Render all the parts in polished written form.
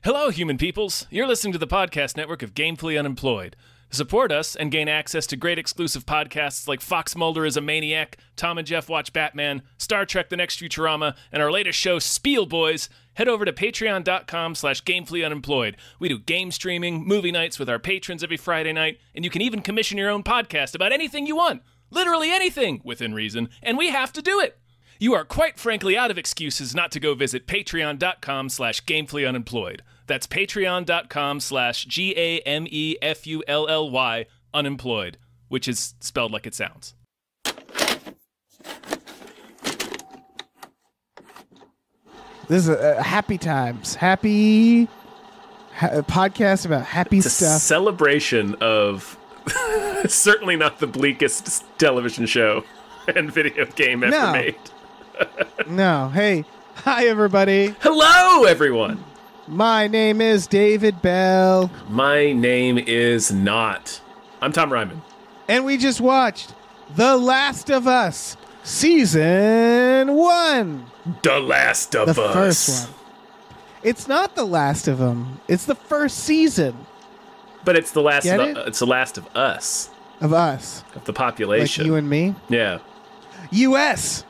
Hello, human peoples. You're listening to the podcast network of Gamefully Unemployed. To support us and gain access to great exclusive podcasts like Fox Mulder is a Maniac, Tom and Jeff Watch Batman, Star Trek The Next Futurama, and our latest show, Spiel Boys, head over to patreon.com/gamefullyunemployed. We do game streaming, movie nights with our patrons every Friday night, and you can even commission your own podcast about anything you want. Literally anything, within reason, and we have to do it. You are quite frankly out of excuses not to go visit patreon.com/gamefullyunemployed. That's patreon.com/GAMEFULLY unemployed, which is spelled like it sounds. This is happy times. Podcast about happy It's stuff. A celebration of certainly not the bleakest television show and video game ever made. No. Hey. Hi, everybody. Hello, everyone. My name is David Bell. My name is not. I'm Tom Ryman. And we just watched The Last of Us, Season 1. The Last of Us. The first one. It's not The Last of Them. It's the first season. But it's the last Get of it? It's the last of us. Of us. Of the population. Like you and me? Yeah. U.S.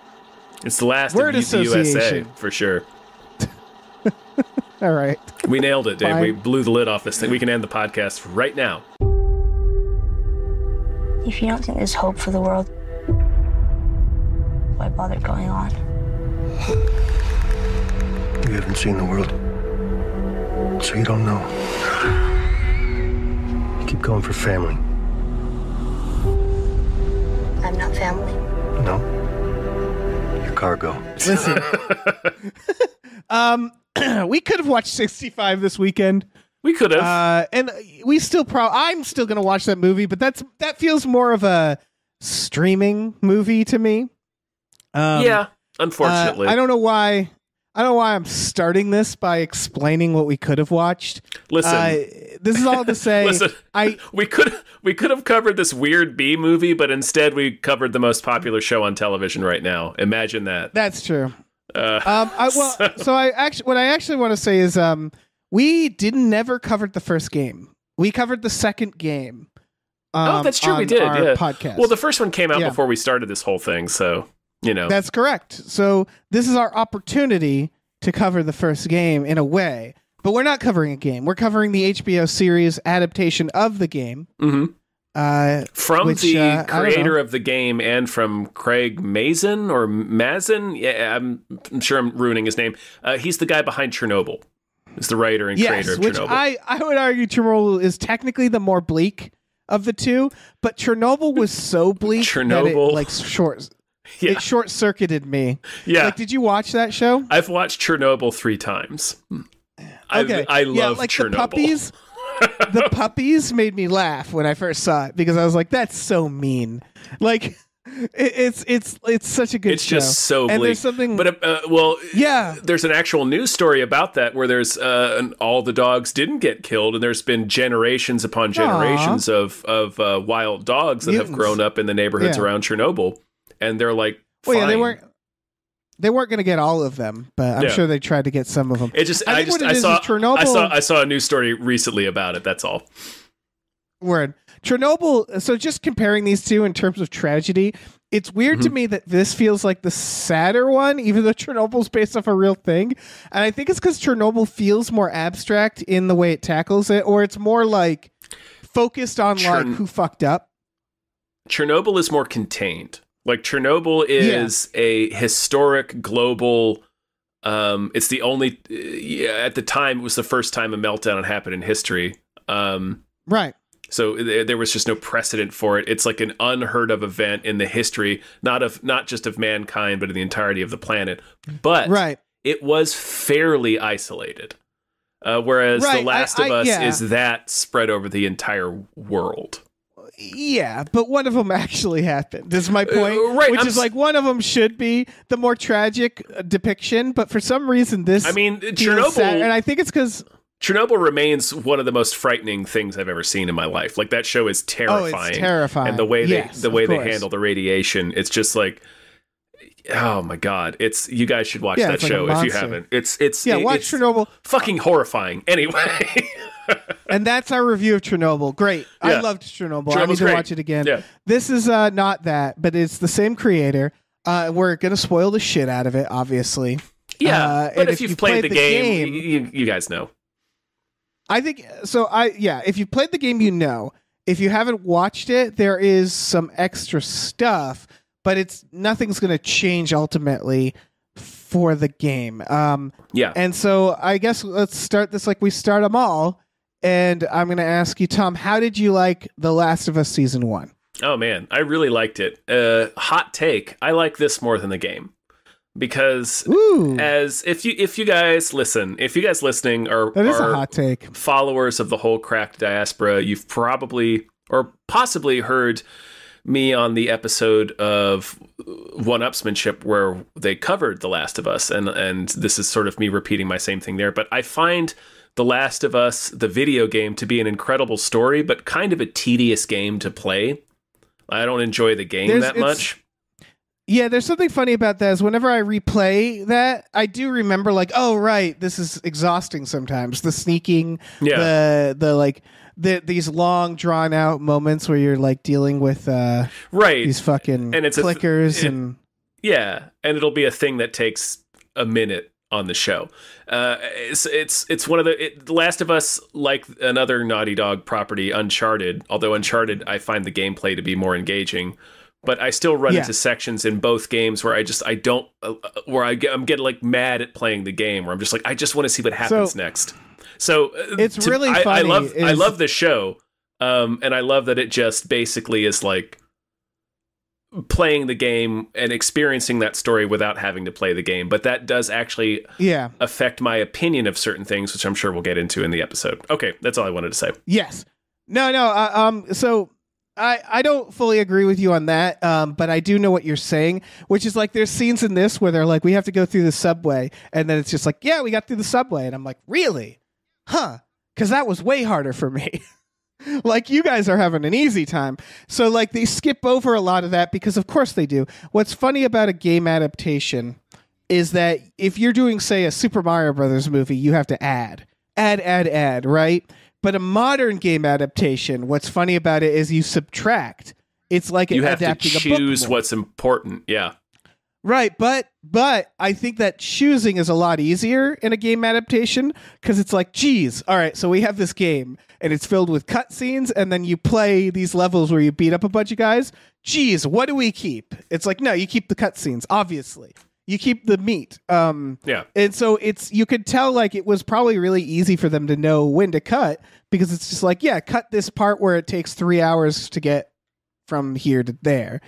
It's the last Word of the USA, association. for sure. All right. We nailed it, Dave. Fine. We blew the lid off this thing. We can end the podcast right now. If you don't think there's hope for the world, why bother going on? You haven't seen the world, so you don't know. You keep going for family. I'm not family. No? You're cargo. Listen. We could have watched 65 this weekend. We could have. And we still I'm still going to watch that movie, but that feels more of a streaming movie to me. Yeah, unfortunately. I don't know why I'm starting this by explaining what we could have watched. Listen. This is all to say Listen, we could have covered this weird B movie, but instead we covered the most popular show on television right now. Imagine that. That's true. What I actually want to say is we never covered the first game. We covered the second game. That's true. We did. Yeah. Podcast. Well, the first one came out before we started this whole thing, so that's correct. So this is our opportunity to cover the first game in a way, but we're not covering a game. We're covering the HBO series adaptation of the game. Mm-hmm. From the creator know. of the game and from Craig Mazin or Mazin. Yeah, I'm sure I'm ruining his name. He's the guy behind Chernobyl. He's the writer and creator of which Chernobyl. I would argue Chernobyl is technically the more bleak of the two, but Chernobyl was so bleak that it short-circuited me. Yeah. Like, did you watch that show? I've watched Chernobyl 3 times. Okay. I love like Chernobyl. The puppies made me laugh when I first saw it because I was like, "That's so mean." Like, it's such a good show. It's just so bleak. And there's something, but there's an actual news story about that where there's all the dogs didn't get killed, and there's been generations upon generations of wild dogs that have grown up in the neighborhoods around Chernobyl, and they're like, fine. Well, yeah, they weren't going to get all of them, but I'm sure they tried to get some of them. I saw a news story recently about it. That's all. Word. Chernobyl. So just comparing these two in terms of tragedy, it's weird to me that this feels like the sadder one, even though Chernobyl's based off a real thing. And I think it's because Chernobyl feels more abstract in the way it tackles it, or it's more like focused on like who fucked up. Chernobyl is more contained. Like, Chernobyl is a historic global. It's the only. At the time, it was the first time a meltdown happened in history. Right. So there was just no precedent for it. It's like an unheard of event in the history, not just of mankind, but of the entirety of the planet. But it was fairly isolated. Whereas The Last of Us is that spread over the entire world. Yeah, but one of them actually happened, is my point. Which is like one of them should be the more tragic depiction, but for some reason this Chernobyl, sad, and I think it's because Chernobyl remains one of the most frightening things I've ever seen in my life. Like, that show is terrifying. Oh, it's terrifying. And the way they handle the radiation, it's just like, Oh my god, you guys should watch that show if you haven't. Watch Chernobyl. Fucking horrifying. Anyway. And that's our review of Chernobyl. Great. I loved Chernobyl. I need to watch it again. Yeah. This is not that, but it's the same creator. We're going to spoil the shit out of it, obviously. Yeah, but if you've played the game, you guys know. I think so. If you played the game, you know. If you haven't watched it, there is some extra stuff, but nothing's going to change ultimately for the game. And so I guess let's start this like we start them all. And I'm going to ask you, Tom, how did you like The Last of Us Season 1? Oh, man, I really liked it. Hot take. I like this more than the game. Because if you guys listening are a hot take. Followers of the whole Cracked Diaspora, you've probably or possibly heard me on the episode of One-Upsmanship where they covered The Last of Us, and this is sort of me repeating my same thing there. But I find The Last of Us, the video game, to be an incredible story, but kind of a tedious game to play. I don't enjoy the game that much. Yeah, there's something funny about that is whenever I replay that, I do remember like, oh, right, this is exhausting sometimes. The sneaking, these long drawn out moments where you're like dealing with these fucking and it's clickers and it'll be a thing that takes a minute on the show. It's one of the Last of Us, like another Naughty Dog property, Uncharted. Although Uncharted, I find the gameplay to be more engaging. But I still run into sections in both games where I'm getting like mad at playing the game, where I'm just like, I just want to see what happens next. So it's really funny. I love the show, and I love that it just basically is like playing the game and experiencing that story without having to play the game. But that does actually affect my opinion of certain things, which I'm sure we'll get into in the episode. Okay, that's all I wanted to say. Yes. No. So. I don't fully agree with you on that, but I do know what you're saying, which is like there's scenes in this where they're like, we have to go through the subway, and then it's just like, yeah, we got through the subway, and I'm like, really? Huh? Because that was way harder for me. Like, you guys are having an easy time. So, like, they skip over a lot of that because, of course, they do. What's funny about a game adaptation is that if you're doing, say, a Super Mario Brothers movie, you have to add, right? But a modern game adaptation, what's funny about it is you subtract. It's like you have adapting to choose what's important. Yeah. Right. But I think that choosing is a lot easier in a game adaptation because it's like, geez, all right, so we have this game and it's filled with cutscenes, and then you play these levels where you beat up a bunch of guys. Geez, what do we keep? It's like, no, you keep the cutscenes, obviously. You keep the meat. And so you could tell like it was probably really easy for them to know when to cut, because it's just like, yeah, cut this part where it takes 3 hours to get from here to there.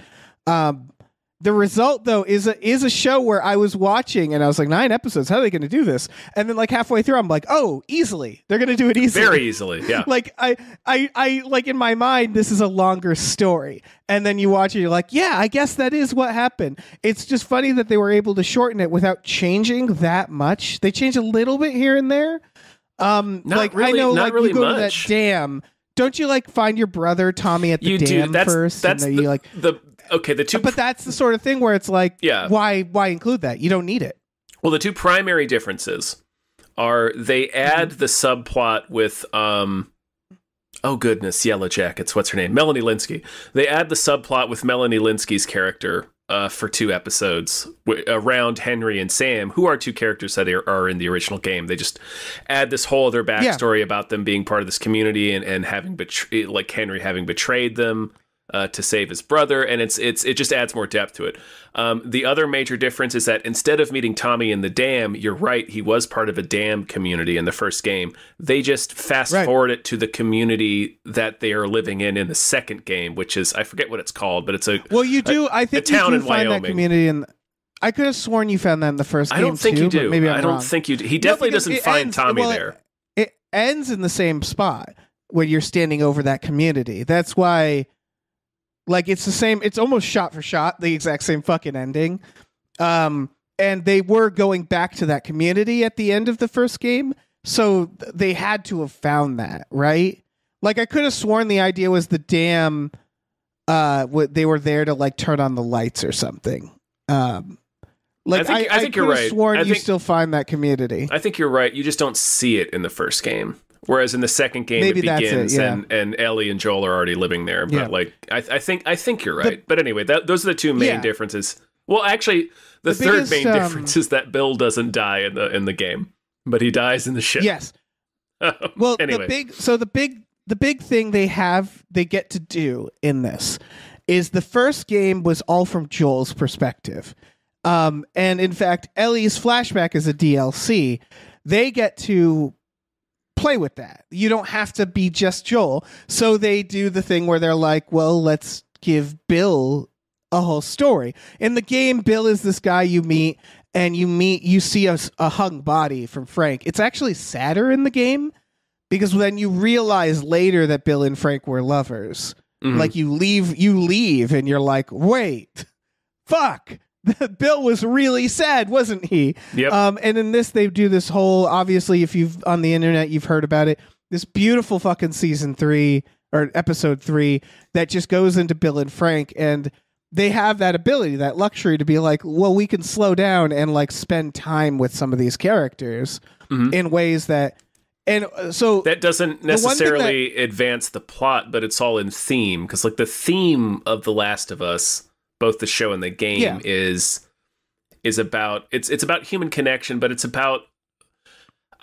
The result, though, is a show where I was watching and I was like, 9 episodes, how are they going to do this? And then like halfway through, I'm like, oh, easily. They're going to do it easily. Very easily, yeah. Like I like in my mind, this is a longer story. And then you watch it, you're like, yeah, I guess that is what happened. It's just funny that they were able to shorten it without changing that much. They changed a little bit here and there. Not really you go much. To that dam. Don't you like find your brother Tommy at the dam first? That's and you like the two. But that's the sort of thing where it's like, why include that? You don't need it. Well, the two primary differences are they add the subplot with oh goodness, Yellow Jackets. What's her name? Melanie Linsky. They add the subplot with Melanie Linsky's character for 2 episodes around Henry and Sam, who are 2 characters that are in the original game. They just add this whole other backstory about them being part of this community and having like Henry having betrayed them to save his brother, and it just adds more depth to it. The other major difference is that instead of meeting Tommy in the dam, you're right, he was part of a dam community in the first game. They just fast forward it to the community that they are living in the second game, which is, I forget what it's called, but it's I think you town you in find Wyoming. That community I could have sworn you found that in the first game. I don't think you do. Maybe I'm I don't wrong. think you do. He definitely doesn't find Tommy there. It ends in the same spot when you're standing over that community. That's why. Like, it's the same, it's almost shot for shot, the exact same fucking ending. And they were going back to that community at the end of the first game, so they had to have found that, right? Like, I could have sworn the idea was the dam, they were there to, like, turn on the lights or something. Like I think you're right. Sworn you still find that community. I think you're right. You just don't see it in the first game. Whereas in the second game, Maybe it begins yeah. and Ellie and Joel are already living there. But like, I think you're right. But anyway, those are the two main differences. Well, actually, the third main difference is that Bill doesn't die in the game, but he dies in the ship. Yes. Well, anyway. the big thing they get to do in this is the first game was all from Joel's perspective. And in fact, Ellie's flashback is a DLC. They get to play with that. You don't have to be just Joel. So they do the thing where they're like, well, let's give Bill a whole story. In the game, Bill is this guy you meet, and you see a hung body from Frank. It's actually sadder in the game because then you realize later that Bill and Frank were lovers. Mm-hmm. Like you leave and you're like, wait, fuck. Bill was really sad, wasn't he? Yep. And in this, they do this whole, obviously, if you've on the internet, you've heard about it, this beautiful fucking season 3 or episode 3 that just goes into Bill and Frank. And they have that ability, that luxury to be like, well, we can slow down and like spend time with some of these characters in ways that, and so that doesn't necessarily advance the plot, but it's all in theme. Because like the theme of The Last of Us, both the show and the game is about it's about human connection, but it's about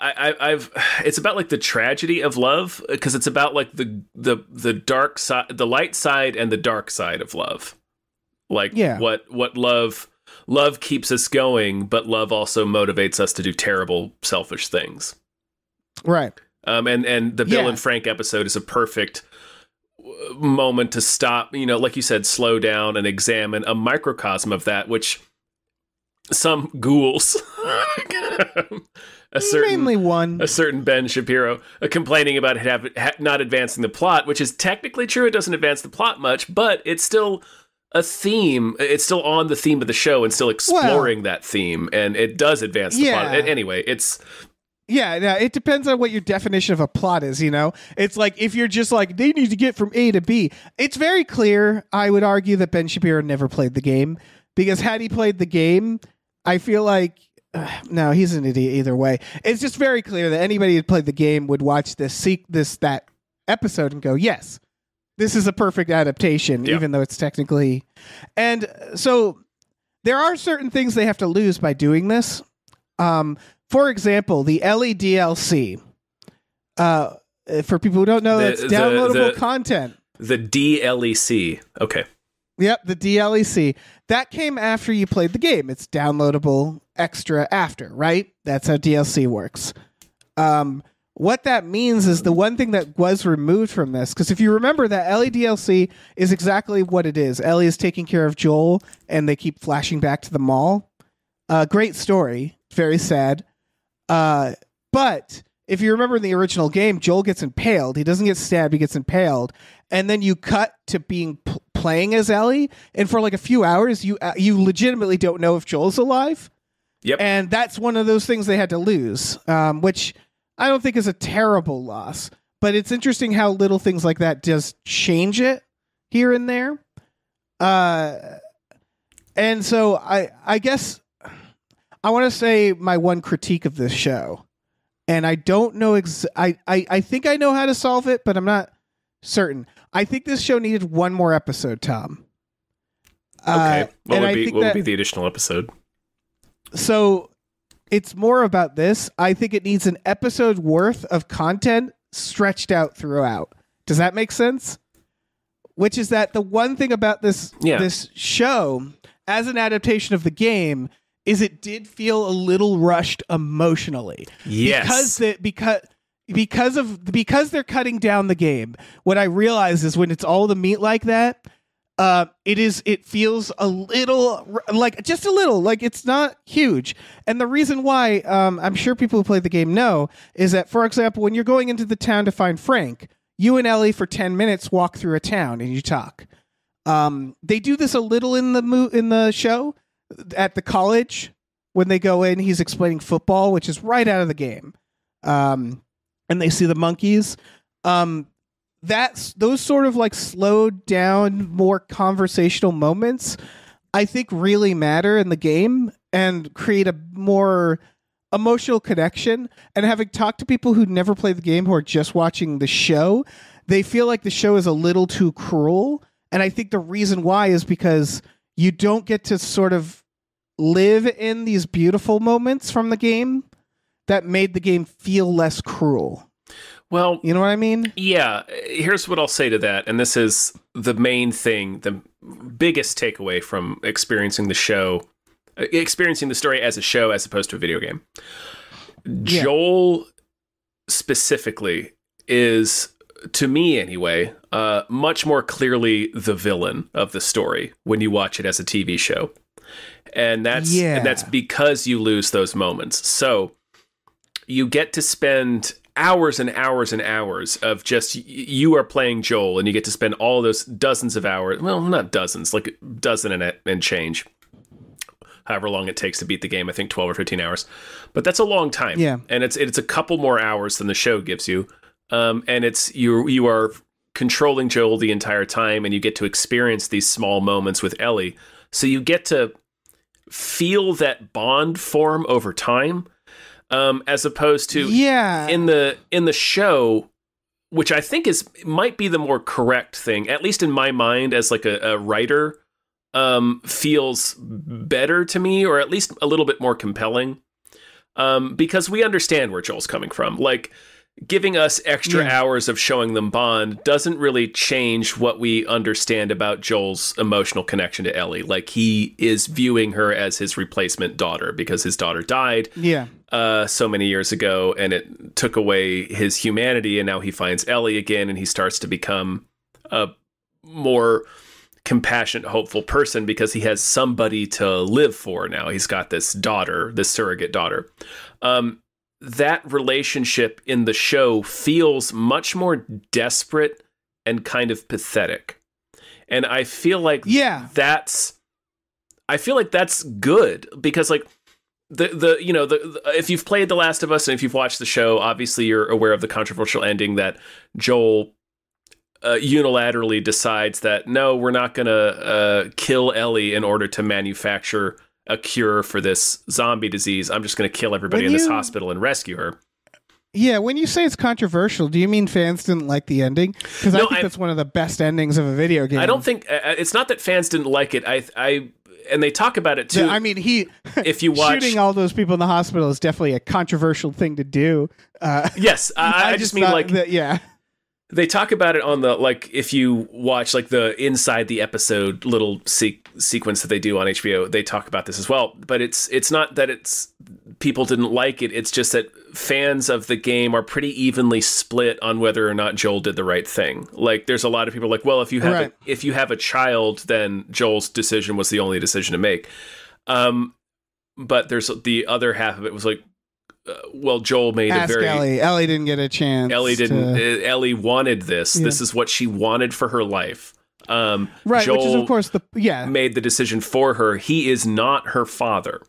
it's about like the tragedy of love, because it's about like the dark side, the light side and the dark side of love. Like what love keeps us going, but love also motivates us to do terrible, selfish things. Right. And the Bill and Frank episode is a perfect moment to stop, like you said, slow down and examine a microcosm of that, which some ghouls, a certain Ben Shapiro, complaining about it not advancing the plot, which is technically true. It doesn't advance the plot much, but it's still a theme. It's still on the theme of the show and still exploring that theme, and it does advance the plot. Anyway, it's... Yeah, it depends on what your definition of a plot is, It's like, if you're just like, they need to get from A to B. It's very clear, I would argue, that Ben Shapiro never played the game. Because had he played the game, I feel like... no, he's an idiot either way. It's just very clear that anybody who played the game would watch that episode and go, yes, this is a perfect adaptation, even though it's technically... And so, there are certain things they have to lose by doing this. For example, the Ellie DLC. For people who don't know, that's downloadable content. The DLEC. Okay. Yep, the DLEC. That came after you played the game. It's downloadable extra after, right? That's how DLC works. What that means is the one thing that was removed from this, because if you remember, that Ellie DLC is exactly what it is. Ellie is taking care of Joel, and they keep flashing back to the mall. Great story. Very sad. But if you remember in the original game, Joel gets impaled. He doesn't get stabbed, he gets impaled. And then you cut to being playing as Ellie, and for like a few hours, you legitimately don't know if Joel's alive. Yep. And that's one of those things they had to lose, which I don't think is a terrible loss. But it's interesting how little things like that just change it here and there. And so I guess... I want to say my one critique of this show, and I don't know. I think I know how to solve it, but I'm not certain. I think this show needed one more episode, Tom. Okay. What would be the additional episode? So it's more about this. I think it needs an episode worth of content stretched out throughout. Does that make sense? Which is that the one thing about this show, as an adaptation of the game, is it did feel a little rushed emotionally. Yes. Because they're cutting down the game. What I realize is when it's all the meat like that, it feels a little like it's not huge. And the reason why, I'm sure people who play the game know, is that, for example, when you're going into the town to find Frank, you and Ellie for 10 minutes walk through a town and you talk. They do this a little in the show. At the college, when they go in, he's explaining football, which is right out of the game. And they see the monkeys. That's those sort of like slowed down, more conversational moments, I think really matter in the game. and create a more emotional connection. And having talked to people who never played the game who are just watching the show, they feel like the show is a little too cruel. And I think the reason why is because you don't get to sort of live in these beautiful moments from the game that made the game feel less cruel. Well, you know what I mean? Yeah. Here's what I'll say to that. And this is the main thing, the biggest takeaway from experiencing the story as a show as opposed to a video game. Yeah. Joel specifically is, to me anyway, much more clearly the villain of the story when you watch it as a TV show. And that's because you lose those moments. So you get to spend hours and hours and hours of just, you are playing Joel, and you get to spend all those dozens of hours, well, not dozens, like a dozen and change, however long it takes to beat the game. I think 12 or 15 hours, but that's a long time. Yeah. And it's a couple more hours than the show gives you. And it's, you are controlling Joel the entire time, and you get to experience these small moments with Ellie. So you get to feel that bond form over time. As opposed to in the show, which I think might be the more correct thing, at least in my mind as like a writer, feels better to me, or at least a little bit more compelling, because we understand where Joel's coming from. Like, giving us extra hours of showing them bond doesn't really change what we understand about Joel's emotional connection to Ellie. Like, he is viewing her as his replacement daughter because his daughter died so many years ago, and it took away his humanity, and now he finds Ellie again, and he starts to become a more compassionate, hopeful person because he has somebody to live for now. He's got this daughter, this surrogate daughter. That relationship in the show feels much more desperate and kind of pathetic. And I feel like that's good, because like if you've played The Last of Us and if you've watched the show, obviously you're aware of the controversial ending that Joel unilaterally decides that, no, we're not going to kill Ellie in order to manufacture a cure for this zombie disease. I'm just going to kill everybody in this hospital and rescue her. Yeah, when you say it's controversial, do you mean fans didn't like the ending? Because I think that's one of the best endings of a video game. I don't think it's not that fans didn't like it. And they talk about it too. I mean, if you watch, shooting all those people in the hospital is definitely a controversial thing to do. Yes, I just mean like that. They talk about it on the, like, if you watch like the inside the episode little sequence that they do on HBO, they talk about this as well. But it's not that people didn't like it. It's just that fans of the game are pretty evenly split on whether or not Joel did the right thing. Like, there's a lot of people like, well, if you have a child, then Joel's decision was the only decision to make. But there's the other half of it was like, well, Joel made Ellie. Ellie didn't get a chance. Ellie didn't. Ellie wanted this. Yeah. This is what she wanted for her life. Joel, which is of course made the decision for her. He is not her father.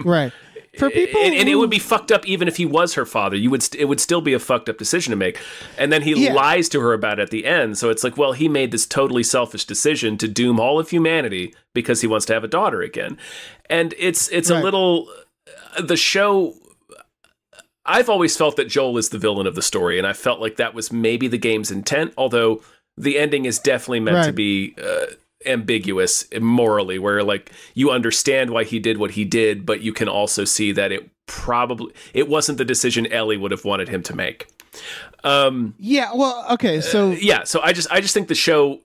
Right. For people, and it would be fucked up even if he was her father. It would still be a fucked up decision to make. And then he lies to her about it at the end. So it's like, well, he made this totally selfish decision to doom all of humanity because he wants to have a daughter again. And it's a little. The show, I've always felt that Joel is the villain of the story, and I felt like that was maybe the game's intent, although the ending is definitely meant to be ambiguous morally, where like you understand why he did what he did, but you can also see that it wasn't the decision Ellie would have wanted him to make. So so I just think the show,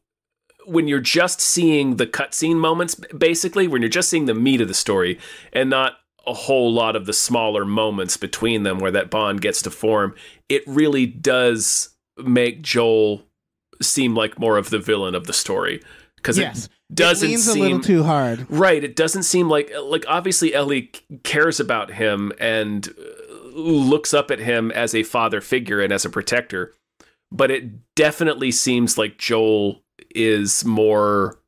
when you're just seeing the cutscene moments, basically, when you're just seeing the meat of the story and not a whole lot of the smaller moments between them where that bond gets to form, it really does make Joel seem like more of the villain of the story, because it doesn't leans seem a little too hard. Right. It doesn't seem like obviously Ellie cares about him and looks up at him as a father figure and as a protector, but it definitely seems like Joel is more.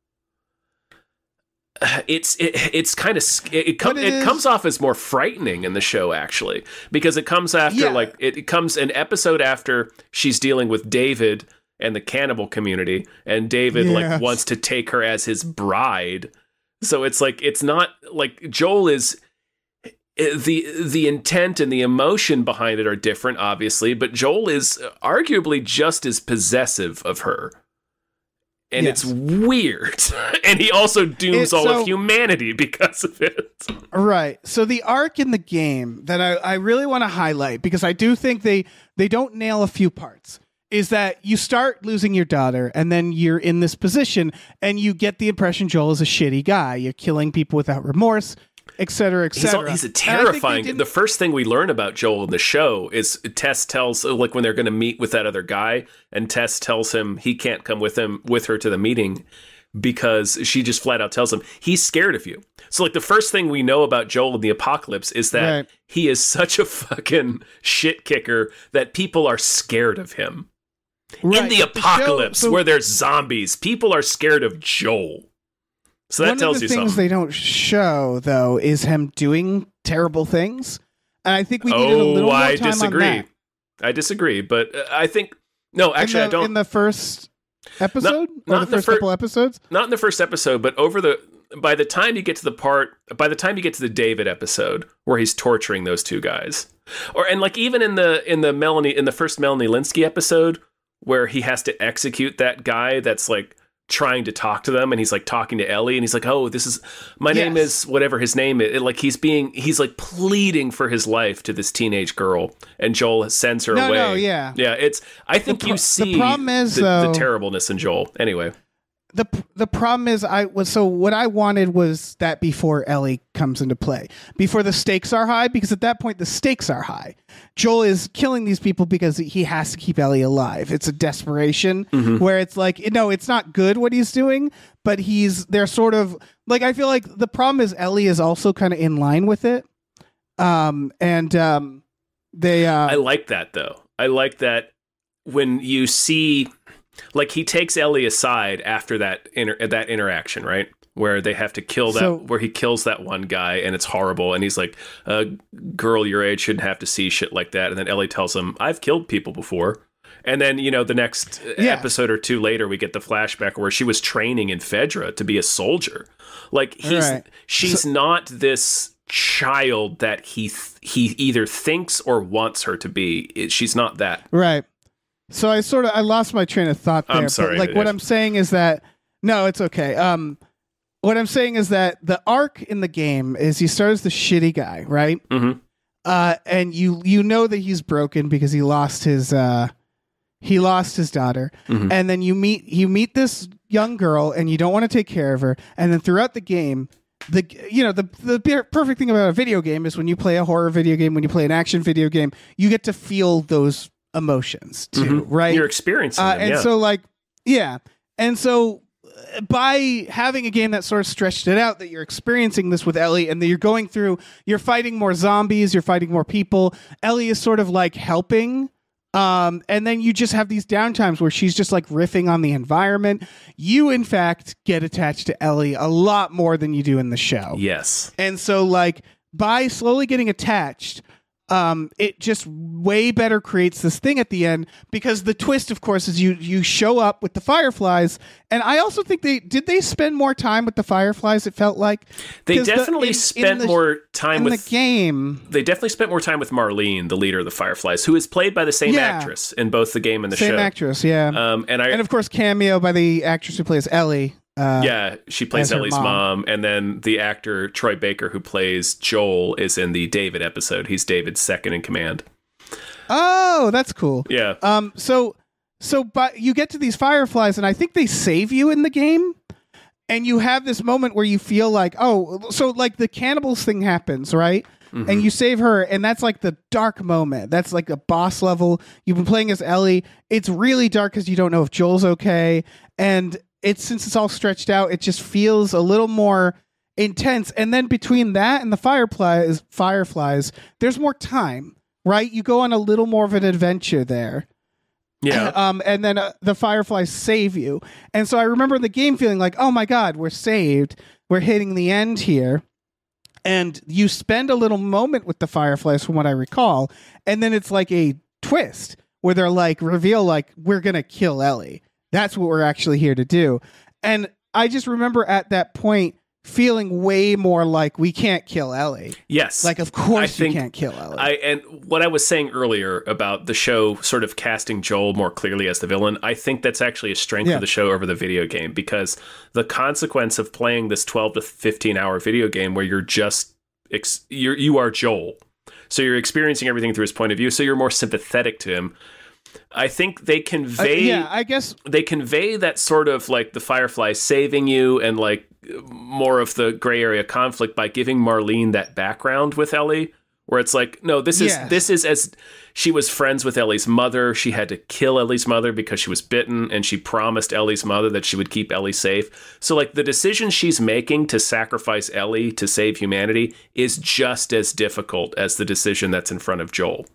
It comes off as more frightening in the show, actually, because it comes after it comes an episode after she's dealing with David and the cannibal community, and David wants to take her as his bride, So it's like, it's not like Joel is the intent and the emotion behind it are different, obviously, but Joel is arguably just as possessive of her. And it's weird. And he also dooms all of humanity because of it. Right. So the arc in the game that I really want to highlight, because I do think they don't nail a few parts, is that you start losing your daughter and then you're in this position and you get the impression Joel is a shitty guy. You're killing people without remorse, et cetera, et cetera. He's a terrifying. The first thing we learn about Joel in the show is Tess tells, like, when they're going to meet with that other guy, and Tess tells him he can't come with her to the meeting because she just flat out tells him he's scared of you. So, like, the first thing we know about Joel in the apocalypse is that he is such a fucking shit kicker that people are scared of him. Right. In the apocalypse, where there's zombies, people are scared of Joel. So that tells you something. One of the things they don't show, though, is him doing terrible things. And I think we needed a little more time on that. I disagree, but I think... No, actually, I don't... In the first episode? Not the first couple episodes? Not in the first episode, but by the time you get to the David episode, where he's torturing those two guys. And like even in the first Melanie Linsky episode, where he has to execute that guy that's like trying to talk to them, and he's like talking to Ellie, and he's like, "Oh, this is my name is whatever his name is." Like he's like pleading for his life to this teenage girl, and Joel sends her away. Yeah. It's. I think you see the problem is the terribleness in Joel. Anyway, the problem is what I wanted was that before Ellie comes into play, before the stakes are high, because at that point the stakes are high. Joel is killing these people because he has to keep Ellie alive. It's a desperation where it's like, no, it's not good what he's doing, but they're sort of like, I feel like the problem is Ellie is also kind of in line with it. I like that though. I like that when you see, like, he takes Ellie aside after that interaction, right? Where they have to kill where he kills that one guy, and it's horrible. And he's like, a girl your age shouldn't have to see shit like that. And then Ellie tells him, I've killed people before. And then, the next episode or two later, we get the flashback where she was training in Fedra to be a soldier. Like, she's not this child that he either thinks or wants her to be. She's not that. Right. So I lost my train of thought there. I'm sorry. But, like, what I'm saying is that, no, it's okay. What I'm saying is that the arc in the game is he starts the shitty guy, right? Mm-hmm. And you know that he's broken because he lost his daughter. Mm-hmm. And then you meet this young girl, and you don't want to take care of her. And then throughout the game, the perfect thing about a video game is when you play a horror video game, when you play an action video game, you get to feel those emotions too, right? You're experiencing them, And so by having a game that sort of stretched it out, that you're experiencing this with Ellie, and that you're fighting more zombies, you're fighting more people. Ellie is sort of like helping. And then you just have these downtimes where she's just like riffing on the environment. You, in fact, get attached to Ellie a lot more than you do in the show. Yes. And so, like, by slowly getting attached, it just way better creates this thing at the end, because the twist, of course, is you show up with the Fireflies. And I also think they spend more time with the Fireflies. It felt like they definitely spent more time with the game. They definitely spent more time with Marlene, the leader of the Fireflies, who is played by the same actress in both the game and the show. Same actress, yeah. And of course, cameo by the actress who plays Ellie. She plays Ellie's mom, and then the actor Troy Baker, who plays Joel, is in the David episode. He's David's second in command. Oh, that's cool. Yeah. But you get to these Fireflies, and I think they save you in the game, and you have this moment where you feel like, like the cannibals thing happens, right? Mm-hmm. And you save her, and that's like the dark moment. That's like a boss level. You've been playing as Ellie. It's really dark because you don't know if Joel's okay, and since it's all stretched out, it just feels a little more intense. And then between that and the Fireflies, there's more time, right? You go on a little more of an adventure there. Yeah. And then the Fireflies save you. And so I remember the game feeling like, oh my God, we're saved. We're hitting the end here. And you spend a little moment with the Fireflies, from what I recall. And then it's like a twist where they're like, reveal, like, we're going to kill Ellie. That's what we're actually here to do. And I just remember at that point feeling way more like we can't kill Ellie. Yes. Like, of course you can't kill Ellie. And what I was saying earlier about the show sort of casting Joel more clearly as the villain, I think that's actually a strength of the show over the video game, because the consequence of playing this 12 to 15 hour video game where you're just, you are Joel. So you're experiencing everything through his point of view, so you're more sympathetic to him. I think they convey I guess they convey that sort of like the Firefly saving you and like more of the gray area conflict by giving Marlene that background with Ellie, where it's like, no, this is as she was friends with Ellie's mother. She had to kill Ellie's mother because she was bitten, and she promised Ellie's mother that she would keep Ellie safe. So like the decision she's making to sacrifice Ellie to save humanity is just as difficult as the decision that's in front of Joel.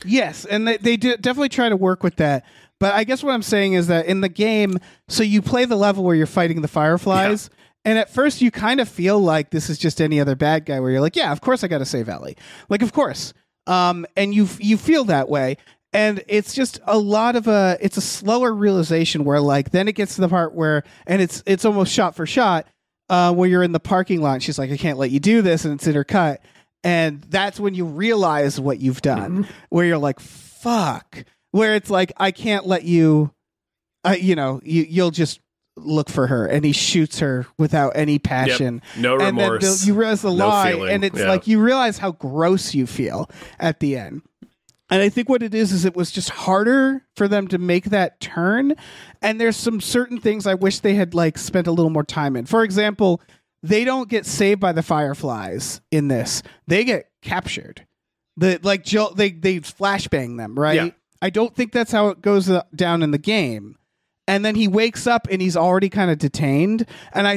Yes, and they definitely try to work with that. But I guess what I'm saying is that in the game, so you play the level where you're fighting the Fireflies, and at first you kind of feel like this is just any other bad guy, where you're like, yeah, of course I got to save Ellie. Like, of course. And you feel that way. And it's just a lot of it's a slower realization where like, then it gets to the part where, and it's almost shot for shot, where you're in the parking lot. And she's like, I can't let you do this. And it's intercut. And that's when you realize what you've done, where you're like, fuck, where it's like, I can't let you, you'll just look for her. And he shoots her without any passion. Yep. No remorse. And then you realize the lie. And it's like, you realize how gross you feel at the end. And I think what it is it was just harder for them to make that turn. And there's some certain things I wish they had like spent a little more time in. For example, they don't get saved by the Fireflies in this. They get captured. They flashbang them, right? Yeah. I don't think that's how it goes down in the game. And then he wakes up and he's already kind of detained. And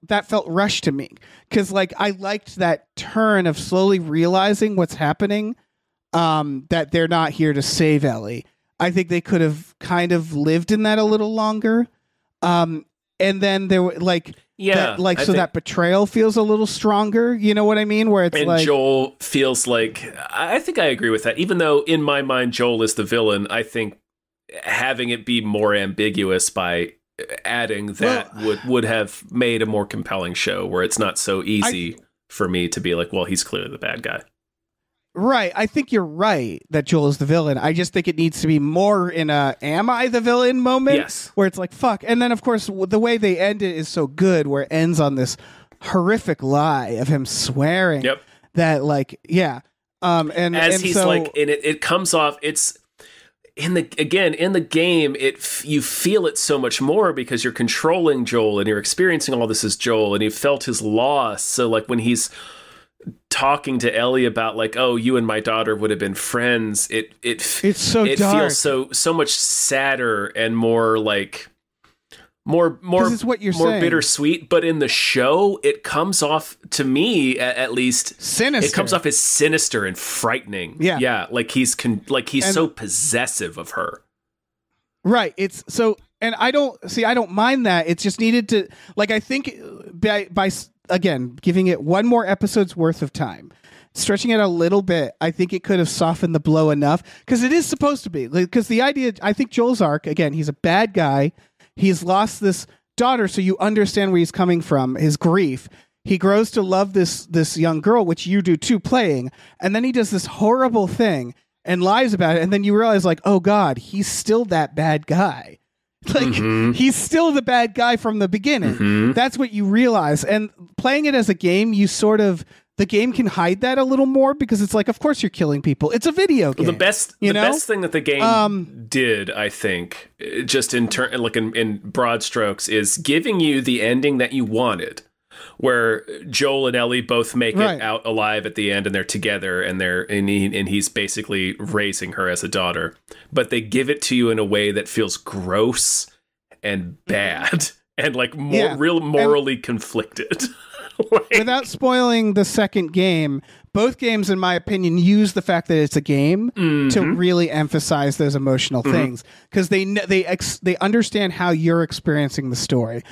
that felt rushed to me. Because like I liked that turn of slowly realizing what's happening, that they're not here to save Ellie. I think they could have kind of lived in that a little longer. And then there were like... Yeah, that betrayal feels a little stronger. You know what I mean? Where it's and like Joel feels like, I think I agree with that. Even though in my mind Joel is the villain, I think having it be more ambiguous by adding that would have made a more compelling show where it's not so easy for me to be like, well, he's clearly the bad guy. Right. I think you're right that Joel is the villain. I just think it needs to be more in a am I the villain moment? Yes. Where it's like, fuck. And then, of course, the way they end it is so good, where it ends on this horrific lie of him swearing that, like, yeah. And he's like, and it comes off, it's in the game, you feel it so much more because you're controlling Joel and you're experiencing all this as Joel and you felt his loss. So like when he's talking to Ellie about like, oh, you and my daughter would have been friends. It's so dark. Feels so much sadder and more like more it's what you're more saying. Bittersweet. But in the show, it comes off to me at least sinister. It comes off as sinister and frightening. Yeah, like he's so possessive of her. Right. It's so, and I don't mind that. It's just needed to like. I think by again, giving it one more episode's worth of time, stretching it a little bit, I think it could have softened the blow enough, because it is supposed to be. Because the idea, I think Joel's arc, again, he's a bad guy. He's lost this daughter, so you understand where he's coming from, his grief. He grows to love this young girl, which you do too, playing, and then he does this horrible thing and lies about it, and then you realize, like, oh God, he's still that bad guy. Like, he's still the bad guy from the beginning. That's what you realize. And playing it as a game, the game can hide that a little more, because it's like, of course you're killing people. It's a video game. Well, the best thing that the game did, I think, just in broad strokes, is giving you the ending that you wanted, where Joel and Ellie both make it out alive at the end, and they're together, and he's basically raising her as a daughter. But they give it to you in a way that feels gross and bad and like real morally conflicted. Without spoiling the second game, both games, in my opinion, use the fact that it's a game to really emphasize those emotional things, because they understand how you're experiencing the story.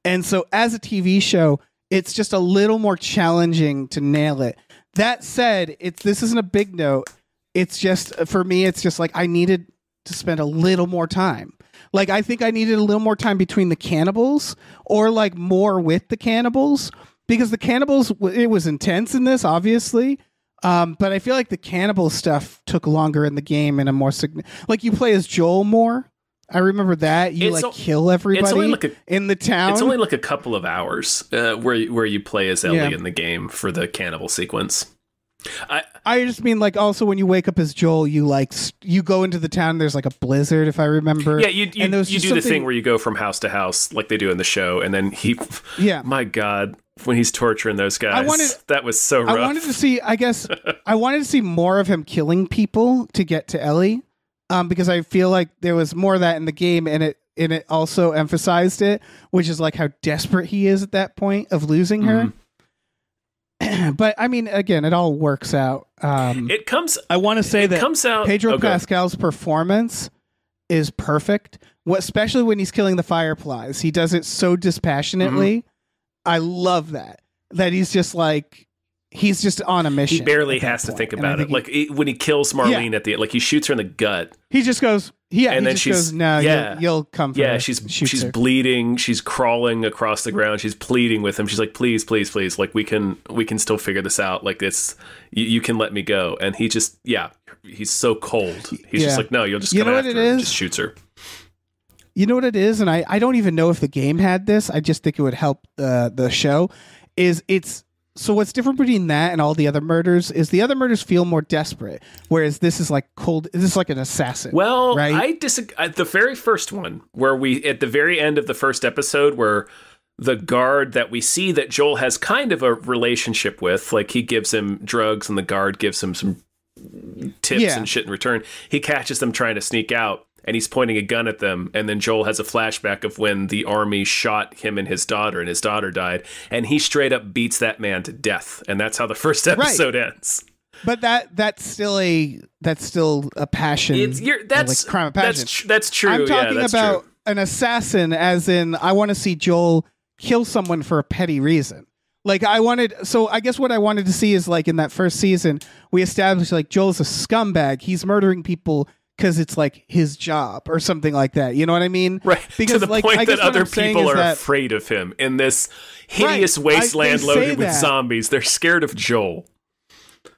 And so as a TV show, it's just a little more challenging to nail it. That said, this isn't a big note. It's just, for me, it's just like I needed to spend a little more time. Like, I think I needed a little more time between the cannibals, or like more with the cannibals, because the cannibals, it was intense in this, obviously. But I feel like the cannibal stuff took longer in the game, and a more like, you play as Joel more. I remember that you kill everybody in the town. It's only like a couple of hours where you play as Ellie in the game for the cannibal sequence. I just mean, like, also when you wake up as Joel, you go into the town. There's like a blizzard, if I remember. Yeah, you do the thing where you go from house to house like they do in the show, and then my God, when he's torturing those guys, that was so rough. I wanted to see. I guess I wanted to see more of him killing people to get to Ellie. Because I feel like there was more of that in the game, and it also emphasized it, which is like how desperate he is at that point of losing her. But I mean, again, it all works out. I want to say that Pedro Pascal's performance is perfect. Especially when he's killing the fireflies, he does it so dispassionately. I love that he's just like. He's just on a mission. He barely has to think about it. Like when he kills Marlene at the end, like he shoots her in the gut. He just goes, and then she goes, no, you'll come for her. She's bleeding. She's crawling across the ground. She's pleading with him. She's like, please, please, please. Like we can still figure this out. Like this, you can let me go. And he just, he's so cold. He's just like, no, you'll just come after her. Just shoots her. You know what it is? And I don't even know if the game had this. I just think it would help the show. So what's different between that and all the other murders is the other murders feel more desperate, whereas this is like cold. This is like an assassin. Well, right? I disagree. The very first one, where we at the very end of the first episode, where the guard that we see that Joel has kind of a relationship with, like he gives him drugs and the guard gives him some tips and shit in return. He catches them trying to sneak out. And he's pointing a gun at them, and then Joel has a flashback of when the army shot him and his daughter died, and he straight up beats that man to death, and that's how the first episode ends. But that's still a passion. That's like crime of passion. That's true. I'm talking about an assassin, as in I want to see Joel kill someone for a petty reason. Like I guess what I wanted to see is, like, in that first season, we established like Joel's a scumbag. He's murdering people because it's like his job or something like that. You know what I mean? Right. Because to the point that other people are afraid of him in this hideous wasteland loaded with zombies. They're scared of Joel.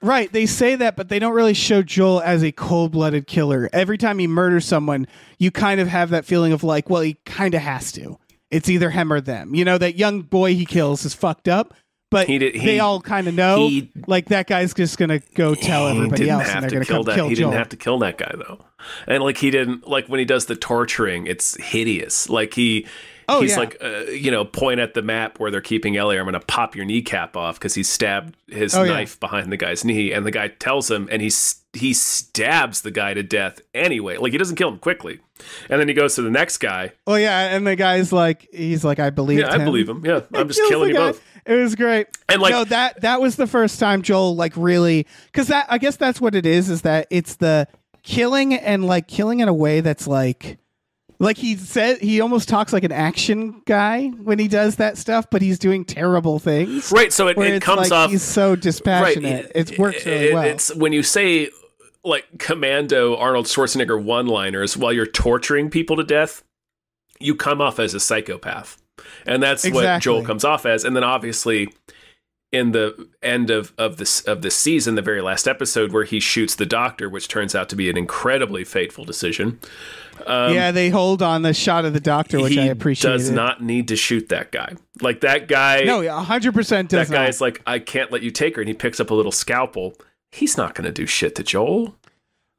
Right. They say that, but they don't really show Joel as a cold-blooded killer. Every time he murders someone, you kind of have that feeling of like, well, he kind of has to. It's either him or them. You know, that young boy he kills is fucked up. But they all kind of know, like, that guy's just going to go tell everybody else, and they're going to come kill Joel. He didn't have to kill that guy, though. And, like, he didn't, like, when he does the torturing, it's hideous. Like, he's like, point at the map where they're keeping Ellie, I'm going to pop your kneecap off, because he stabbed his knife behind the guy's knee, and the guy tells him, and he stabs the guy to death anyway. Like, he doesn't kill him quickly. And then he goes to the next guy. Oh, yeah, and the guy's like, I believe him. Yeah, I believe him. Yeah, I'm just killing you both. It was great. And like, no, that was the first time Joel, like, really, because I guess that's what it is that it's the killing, and like killing in a way that's like he said, he almost talks like an action guy when he does that stuff, but he's doing terrible things. Right. So it comes like off. He's so dispassionate. Right, it works really well. It's when you say like commando Arnold Schwarzenegger one-liners while you're torturing people to death, you come off as a psychopath. And that's what Joel comes off as. And then obviously in the end of this season, the very last episode where he shoots the doctor, which turns out to be an incredibly fateful decision. They hold on the shot of the doctor, which I appreciate. He does not need to shoot that guy. Like that guy. No, 100% does not. That guy's like, I can't let you take her. And he picks up a little scalpel. He's not going to do shit to Joel.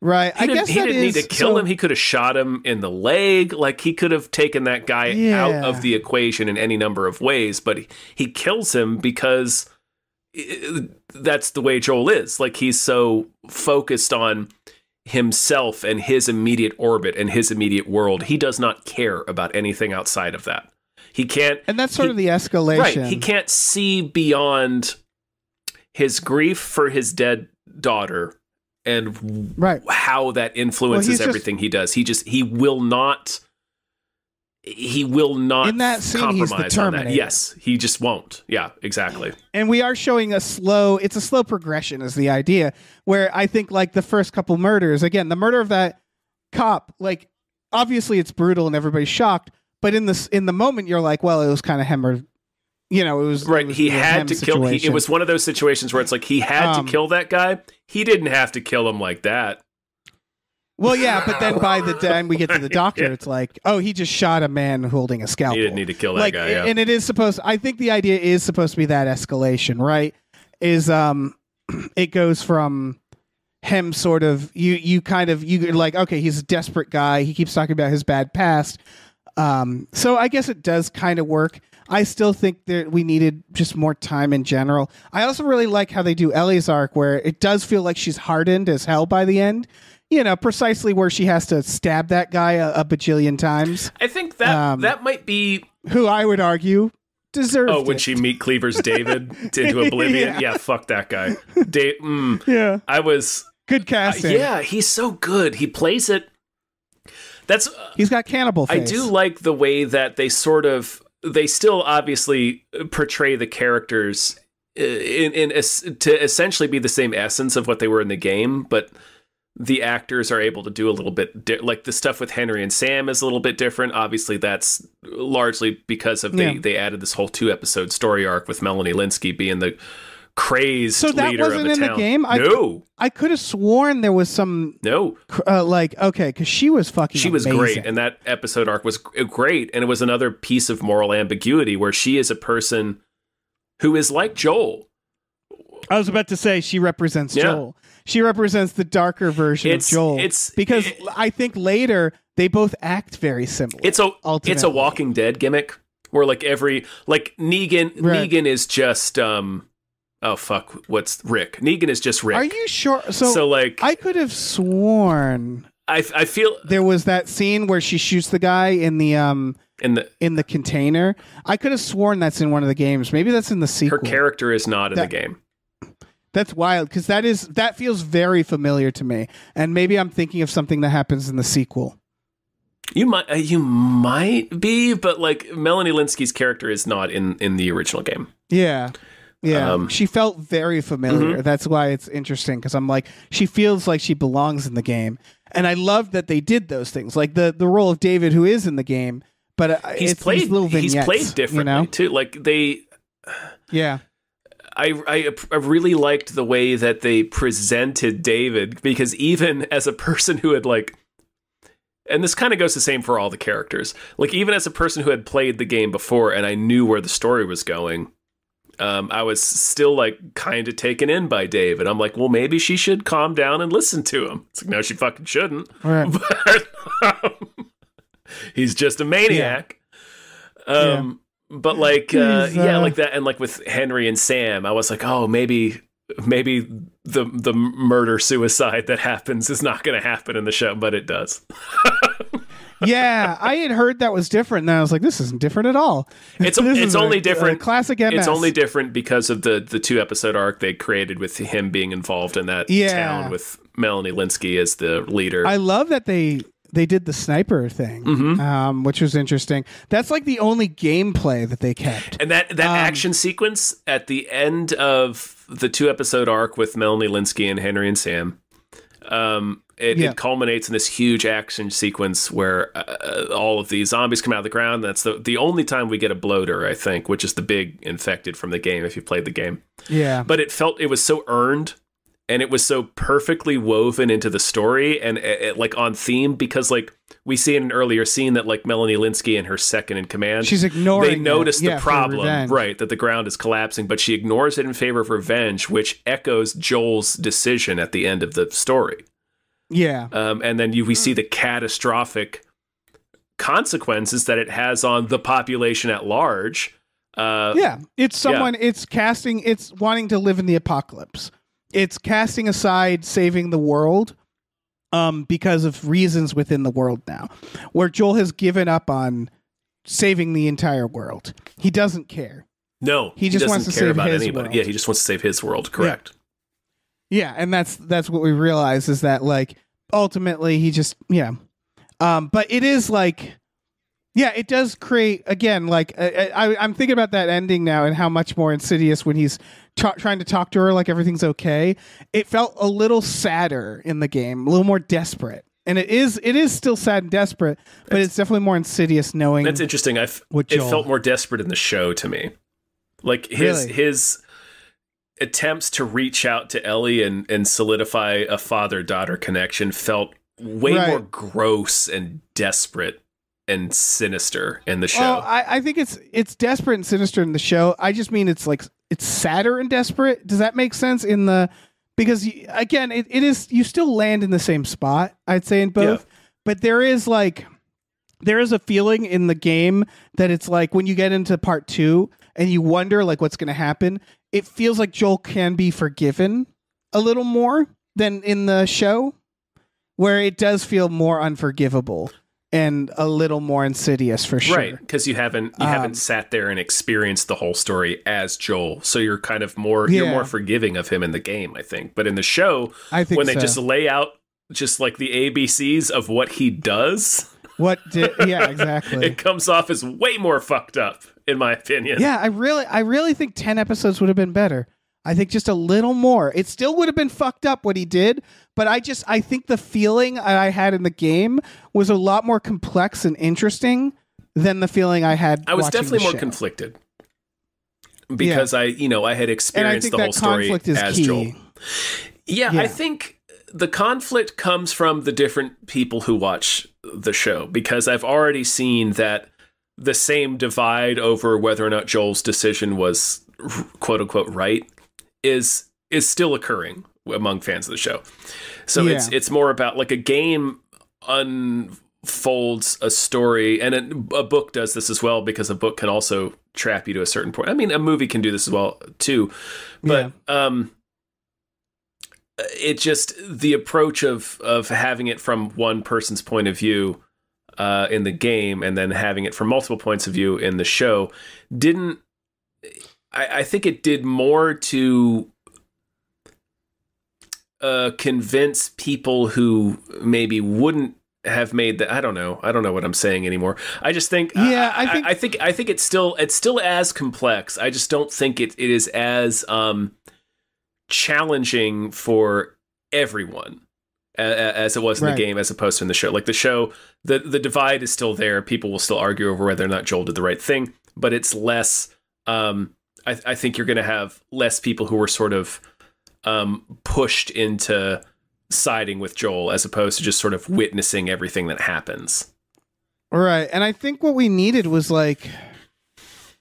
Right. He didn't need to kill him. He could have shot him in the leg. Like, he could have taken that guy out of the equation in any number of ways. But he kills him because that's the way Joel is. Like, he's so focused on himself and his immediate orbit and his immediate world. He does not care about anything outside of that. He can't. And that's sort of the escalation. Right. He can't see beyond his grief for his dead daughter and how that influences everything he does. He will not in that scene, compromise on that. Yes, he just won't. Yeah, exactly. And we are showing it's a slow progression is the idea, where I think like the first couple murders, again, the murder of that cop, like obviously it's brutal and everybody's shocked, but in the moment you're like, well, it was kind of him or, it was right. It was he had to kill. It was one of those situations where it's like he had to kill that guy. He didn't have to kill him like that. Well, yeah, but then by the time we get to the doctor, it's like, oh, he just shot a man holding a scalpel. He didn't need to kill that guy. Yeah. And it is supposed. I think the idea is supposed to be that escalation, right? Is it goes from him sort of you're like, okay, he's a desperate guy. He keeps talking about his bad past. So I guess it does kind of work. I still think that we needed just more time in general. I also really like how they do Ellie's arc, where it does feel like she's hardened as hell by the end. Precisely where she has to stab that guy a bajillion times. I think that that might be who I would argue deserves. Oh, when she meet Cleaver's David into oblivion. Yeah, fuck that guy. Yeah, I was good casting. Yeah, he's so good. He plays it. He's got cannibal face. I do like the way that they still obviously portray the characters to essentially be the same essence of what they were in the game, but the actors are able to do a little bit like the stuff with Henry and Sam is a little bit different. Obviously, that's largely because of they added this whole 2-episode story arc with Melanie Lynskey being the crazed leader of the town. So that wasn't in the game? No. I could have sworn there was some... No. Because she was fucking She was amazing. great, and that episode arc was great, and it was another piece of moral ambiguity where she is a person who is like Joel. I was about to say she represents Joel. She represents the darker version of Joel. Because I think later they both act very similar. It's a Walking Dead gimmick where Negan is just what's Rick? Negan is just Rick. Are you sure? So I could have sworn I feel there was that scene where she shoots the guy in the container. I could have sworn that's in one of the games. Maybe that's in the sequel. Her character is not in the game. That's wild because that feels very familiar to me, and maybe I'm thinking of something that happens in the sequel. You might be, but like Melanie Lynskey's character is not in the original game. Yeah. She felt very familiar. Mm-hmm. That's why it's interesting because I'm like, she feels like she belongs in the game, and I love that they did those things, like the role of David, who is in the game, but he's played differently too. Like they, yeah. I really liked the way that they presented David, because even as a person who had and this kind of goes the same for all the characters, like even as a person who had played the game before and I knew where the story was going, I was still kind of taken in by Dave, and I'm like, well, maybe she should calm down and listen to him. It's like, no, she fucking shouldn't. Right. But he's just a maniac. Yeah. But like that, and like with Henry and Sam, I was like, oh, maybe the murder suicide that happens is not going to happen in the show, but it does. Yeah, I had heard that was different, and I was like, this isn't different at all. It's only different. Classic MS. It's only different because of the 2-episode arc they created with him being involved in that town with Melanie Lynskey as the leader. I love that they did the sniper thing, which was interesting. That's like the only gameplay that they kept. And that action sequence at the end of the 2-episode arc with Melanie Lynskey and Henry and Sam, it culminates in this huge action sequence where all of these zombies come out of the ground. That's the only time we get a bloater, I think, which is the big infected from the game, if you played the game. Yeah. But it was so earned. And it was so perfectly woven into the story and on theme, because we see in an earlier scene that Melanie Lynskey and her second in command, she's ignoring. They notice the problem, right? That the ground is collapsing, but she ignores it in favor of revenge, which echoes Joel's decision at the end of the story. Yeah. And then we see the catastrophic consequences that it has on the population at large. It's it's wanting to live in the apocalypse. It's casting aside saving the world because of reasons within the world now, where Joel has given up on saving the entire world. He doesn't care. No, he just wants to save his world. Yeah, he just wants to save his world. Correct. Yeah, and that's what we realize is that ultimately he just but it is it does create again I'm thinking about that ending now and how much more insidious when he's trying to talk to her like everything's okay. It felt a little sadder in the game, a little more desperate. And it is still sad and desperate, but it's definitely more insidious knowing. That's interesting. It felt more desperate in the show to me. Like his attempts to reach out to Ellie and solidify a father-daughter connection felt way more gross and desperate and sinister in the show. Well, I think it's desperate and sinister in the show. I just mean it's sadder and desperate. Does that make sense? Because again, it is, you still land in the same spot, I'd say, in both, but there is a feeling in the game that it's like when you get into part 2 and you wonder like what's going to happen, it feels like Joel can be forgiven a little more than in the show, where it does feel more unforgivable and a little more insidious for sure. Right, because you haven't sat there and experienced the whole story as Joel, so you're kind of more you're more forgiving of him in the game, I think. But in the show, when they just lay out just like the ABCs of what he does, exactly, it comes off as way more fucked up, in my opinion. Yeah, I really think 10 episodes would have been better. I think just a little more. It still would have been fucked up what he did, but I think the feeling I had in the game was a lot more complex and interesting than the feeling I had. I was definitely more conflicted because I had experienced the whole story as key. Joel. Yeah, I think the conflict comes from the different people who watch the show, because I've already seen that the same divide over whether or not Joel's decision was quote unquote right is still occurring among fans of the show. So it's more about like a game unfolds a story, and a book does this as well, because a book can also trap you to a certain point. I mean, a movie can do this as well too, but it just, the approach of having it from one person's point of view in the game and then having it from multiple points of view in the show I think it did more to convince people who maybe wouldn't have made that. I don't know what I'm saying anymore. I just think I think it's still as complex. I just don't think it is as challenging for everyone as it was in the game, as opposed to in the show. Like the show, the divide is still there. People will still argue over whether or not Joel did the right thing, but it's less. I think you're going to have less people who were sort of pushed into siding with Joel, as opposed to just sort of witnessing everything that happens. Right. And I think what we needed was like,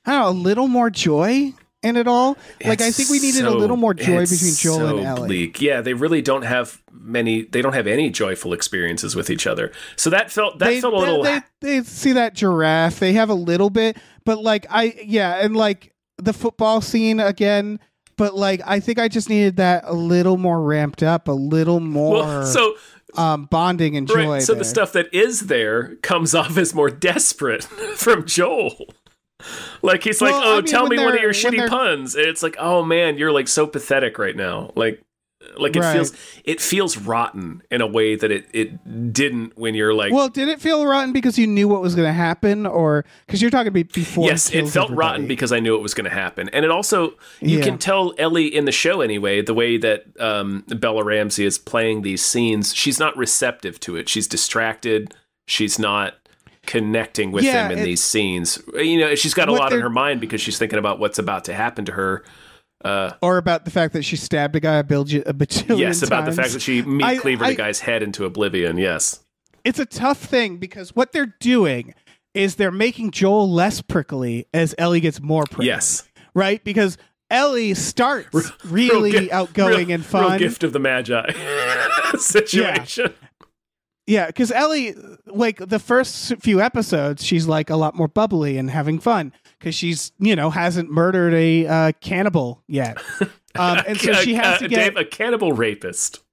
I don't know, a little more joy in it all. Like, I think we needed a little more joy between Joel and Ellie. Bleak. Yeah, they really don't have any joyful experiences with each other. So that felt a little. They see that giraffe. They have a little bit, but like and like the football scene again. But like, I think I just needed that a little more ramped up, a little more bonding and joy. Right. So the stuff that is there comes off as more desperate from Joel. Like he's like, tell me one of your shitty puns. And it's like, oh man, you're like so pathetic right now. Like it feels rotten in a way that it didn't when you're like. Well, did it feel rotten because you knew what was going to happen, or because you're talking before? Yes, it felt rotten because I knew it was going to happen, and it also you can tell Ellie in the show anyway, the way that Bella Ramsey is playing these scenes, she's not receptive to it. She's distracted. She's not connecting with them in these scenes. She's got a lot on her mind because she's thinking about what's about to happen to her. Or about the fact that she stabbed a guy a bajillion Yes, about times. the fact that she cleavered a guy's head into oblivion, yes. It's a tough thing because what they're doing is they're making Joel less prickly as Ellie gets more prickly. Yes. Right? Because Ellie starts really outgoing and fun. Real gift of the Magi situation. Yeah, because Ellie, like the first few episodes, she's like a lot more bubbly and having fun because she's, hasn't murdered a cannibal yet. And so she has to get a cannibal rapist.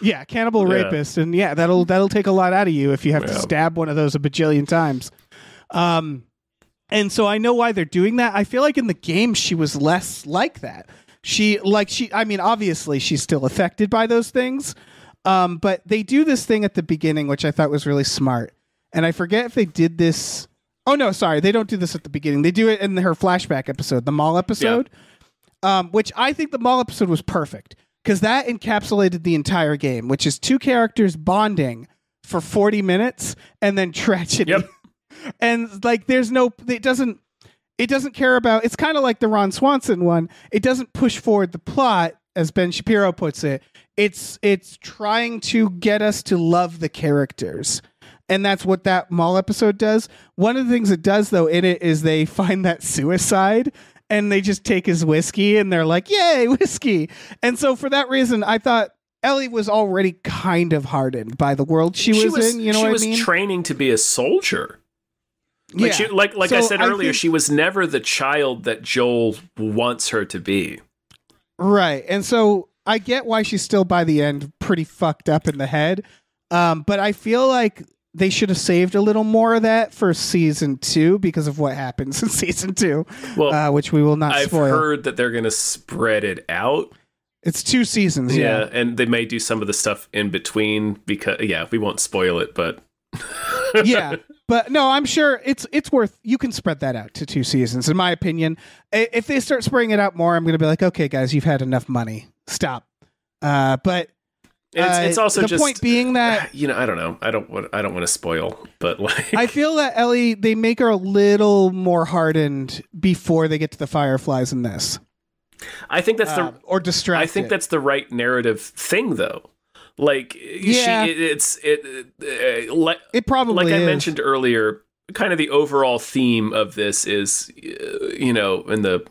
Yeah, cannibal rapist. And that'll take a lot out of you if you have to stab one of those a bajillion times. And so I know why they're doing that. I feel like in the game, she was less like that. Obviously she's still affected by those things. But they do this thing at the beginning, which I thought was really smart. And I forget if they did this. Oh, no, sorry. They don't do this at the beginning. They do it in her flashback episode, the mall episode, which I think the mall episode was perfect because that encapsulated the entire game, which is two characters bonding for 40 minutes and then tragedy. Yep. And like it doesn't care about, it's kind of like the Ron Swanson one. It doesn't push forward the plot, as Ben Shapiro puts it. It's trying to get us to love the characters. And that's what that mall episode does. One of the things it does, though, in it is they find that suicide and they just take his whiskey and they're like, yay, whiskey. And so for that reason, I thought Ellie was already kind of hardened by the world she was in. You know what I mean? She was training to be a soldier. Like, yeah. I said earlier, she was never the child that Joel wants her to be. Right. And so I get why she's still by the end pretty fucked up in the head. But I feel like they should have saved a little more of that for season 2 because of what happens in season 2, which we will not spoil. I've heard that they're going to spread it out. It's 2 seasons. Yeah. And they may do some of the stuff in between because, we won't spoil it, but. Yeah. But no, I'm sure it's worth, you can spread that out to 2 seasons, in my opinion. If they start spreading it out more, I'm going to be like, okay, guys, you've had enough money. Stop. But it's also the just point being that, I don't know. I don't want to spoil, but like I feel that Ellie, they make her a little more hardened before they get to the Fireflies in this. I think that's or distracted. I think that's the right narrative thing, though. Like, it probably like is. I mentioned earlier, kind of the overall theme of this is, in the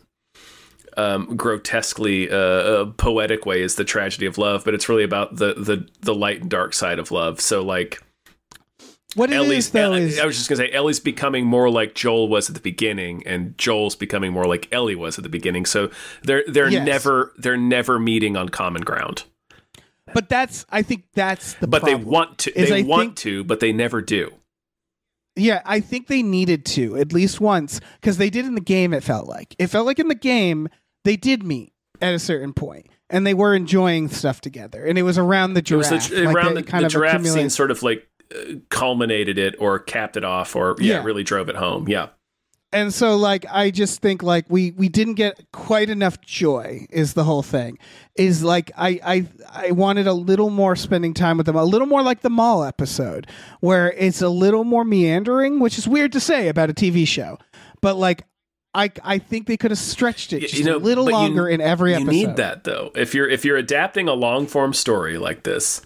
grotesquely poetic way, is the tragedy of love, but it's really about the light and dark side of love. So, like, what it Ellie's, is, though, is I was just gonna say Ellie's becoming more like Joel was at the beginning, and Joel's becoming more like Ellie was at the beginning. So they're never meeting on common ground. But I think that's the but problem. They want to. They want to, but they never do. Yeah, I think they needed to at least once, because they did in the game. It felt like in the game they did meet at a certain point, and they were enjoying stuff together. And it was around the giraffe. Around the giraffe scene, sort of like culminated it or capped it off, or really drove it home. Yeah. And so, like, I just think, like, we didn't get quite enough joy is the whole thing. Is, like, I wanted a little more spending time with them, a little more like the mall episode, where it's a little more meandering, which is weird to say about a TV show. But, like, I think they could have stretched it just a little longer in every episode. You need that, though. If you're adapting a long-form story like this,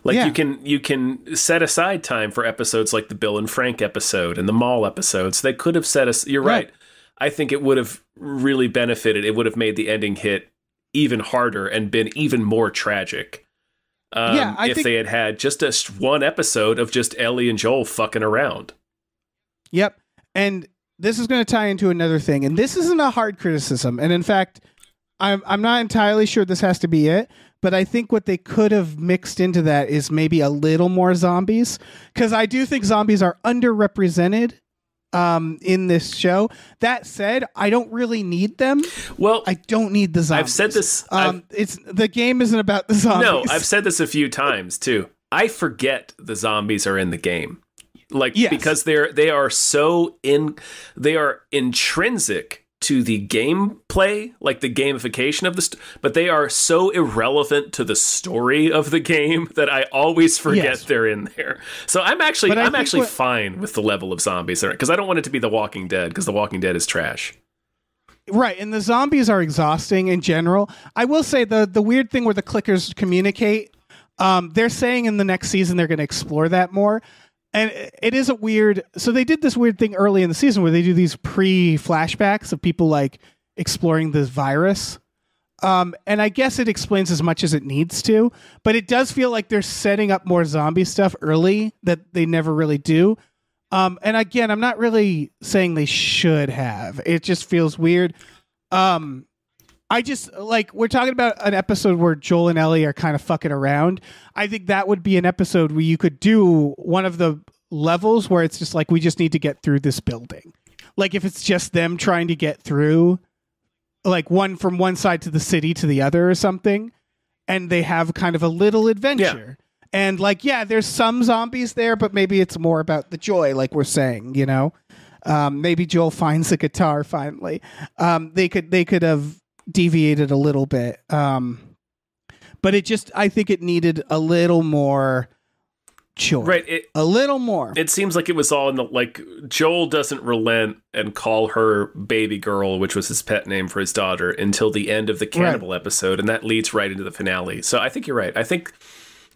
like, you can set aside time for episodes like the Bill and Frank episode and the mall episodes. They could have set us. You're right. I think it would have really benefited. It would have made the ending hit even harder and been even more tragic. If they had just one episode of just Ellie and Joel fucking around. Yep. And this is going to tie into another thing. And this isn't a hard criticism. And in fact, I'm not entirely sure this has to be it. But I think what they could have mixed into that is maybe a little more zombies, because I do think zombies are underrepresented in this show. That said, I don't really need them. Well, I don't need the zombies. I've said this. It's the game isn't about the zombies. No, I've said this a few times too. I forget the zombies are in the game, because they are intrinsic to the gameplay, like the gamification of but they are so irrelevant to the story of the game that I always forget they're in there. So I'm actually fine with the level of zombies there, because I don't want it to be The Walking Dead, because The Walking Dead is trash. Right, and the zombies are exhausting in general. I will say the weird thing where the clickers communicate, they're saying in the next season they're going to explore that more. And it is a weird... So they did this weird thing early in the season where they do these pre-flashbacks of people, like, exploring this virus. And I guess it explains as much as it needs to. But it does feel like they're setting up more zombie stuff early that they never really do. And again, I'm not really saying they should have. It just feels weird. I just, like, we're talking about an episode where Joel and Ellie are kind of fucking around. I think that would be an episode where you could do one of the levels where it's just like, we just need to get through this building. Like, if it's just them trying to get through, like, one from one side to the city to the other or something, and they have kind of a little adventure. Yeah. And, like, there's some zombies there, but maybe it's more about the joy, like we're saying, you know? Maybe Joel finds the guitar finally. They could have deviated a little bit, but I think it needed a little more Joy. Right. A little more. It seems like it was all in the, like, Joel doesn't relent and call her baby girl, which was his pet name for his daughter, until the end of the cannibal episode. And that leads right into the finale. So I think you're right. I think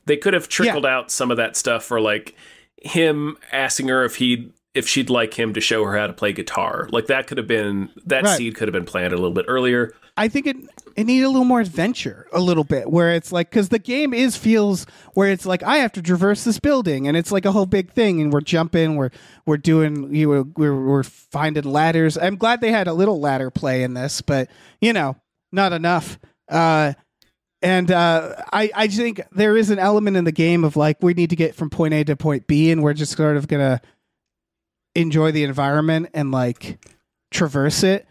they could have trickled out some of that stuff for, like, him asking her if she'd like him to show her how to play guitar. Like, that could have been, that seed could have been planted a little bit earlier. I think it needed a little more adventure, a little bit, where it's like, because the game feels where it's like, I have to traverse this building, and it's like a whole big thing, and we're jumping, we're doing, we're finding ladders. I'm glad they had a little ladder play in this, but not enough. I think there is an element in the game of like, we need to get from point A to point B, and we're just sort of gonna enjoy the environment and like traverse it.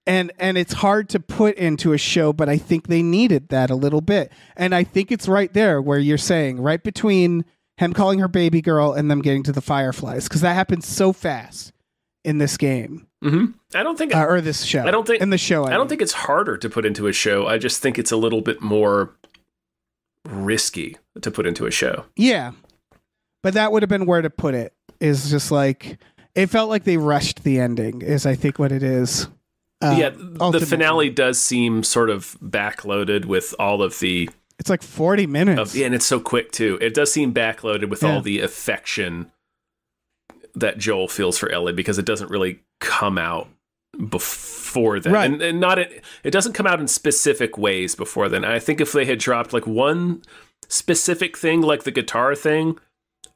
And it's hard to put into a show, but I think they needed that a little bit. And I think it's right there where you're saying, right between him calling her baby girl and them getting to the fireflies, because that happens so fast in this game. Mm-hmm. I don't think, or this show. I don't think in the show. I don't think it's harder to put into a show. I just think it's a little bit more risky to put into a show. Yeah, but that would have been where to put it. Is just like, it felt like they rushed the ending. Is I think what it is. The finale does seem sort of backloaded with all of the... It's like 40 minutes. And it's so quick, too. It does seem backloaded with all the affection that Joel feels for Ellie, because it doesn't really come out before then. Right. And it doesn't come out in specific ways before then. I think if they had dropped like one specific thing, like the guitar thing,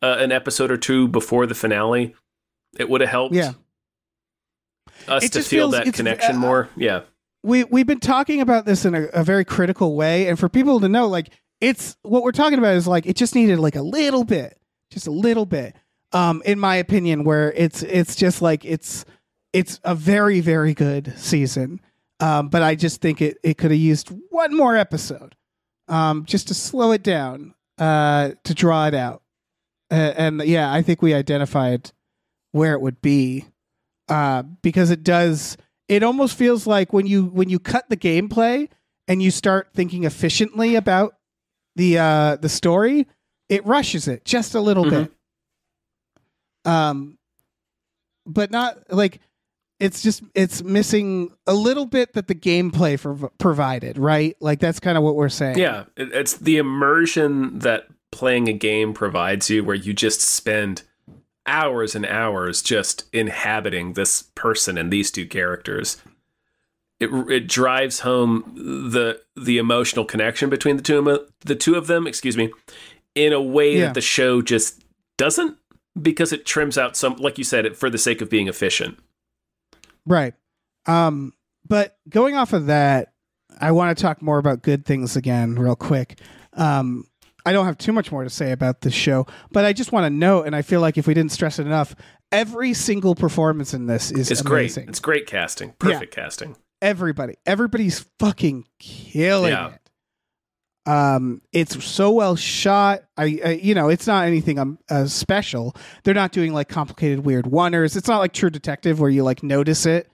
an episode or two before the finale, it would have helped. Yeah. Us to feel that connection more. Yeah. We've been talking about this in a very critical way. And for people to know, like, it's what we're talking about is like, it just needed like just a little bit. In my opinion, where it's just like, it's a very, very good season. But I just think it could have used one more episode, just to slow it down, to draw it out. I think we identified where it would be. Because it almost feels like when you cut the gameplay and you start thinking efficiently about the story, it rushes it just a little bit. But not like, it's missing a little bit that the gameplay provided, right? Like, that's kind of what we're saying. Yeah, it's the immersion that playing a game provides you, where you just spend hours and hours just inhabiting this person and these two characters. It drives home the emotional connection between the two of them, in a way that the show just doesn't, because it trims out some, like you said, for the sake of being efficient. Right. But going off of that, I want to talk more about good things again real quick. I don't have too much more to say about this show, but I just want to note, and I feel like if we didn't stress it enough, every single performance in this is amazing. Great. It's great casting. Perfect casting. Everybody's fucking killing it. It's so well shot. It's not anything special. They're not doing like complicated weird wonders. It's not like True Detective where you like notice it.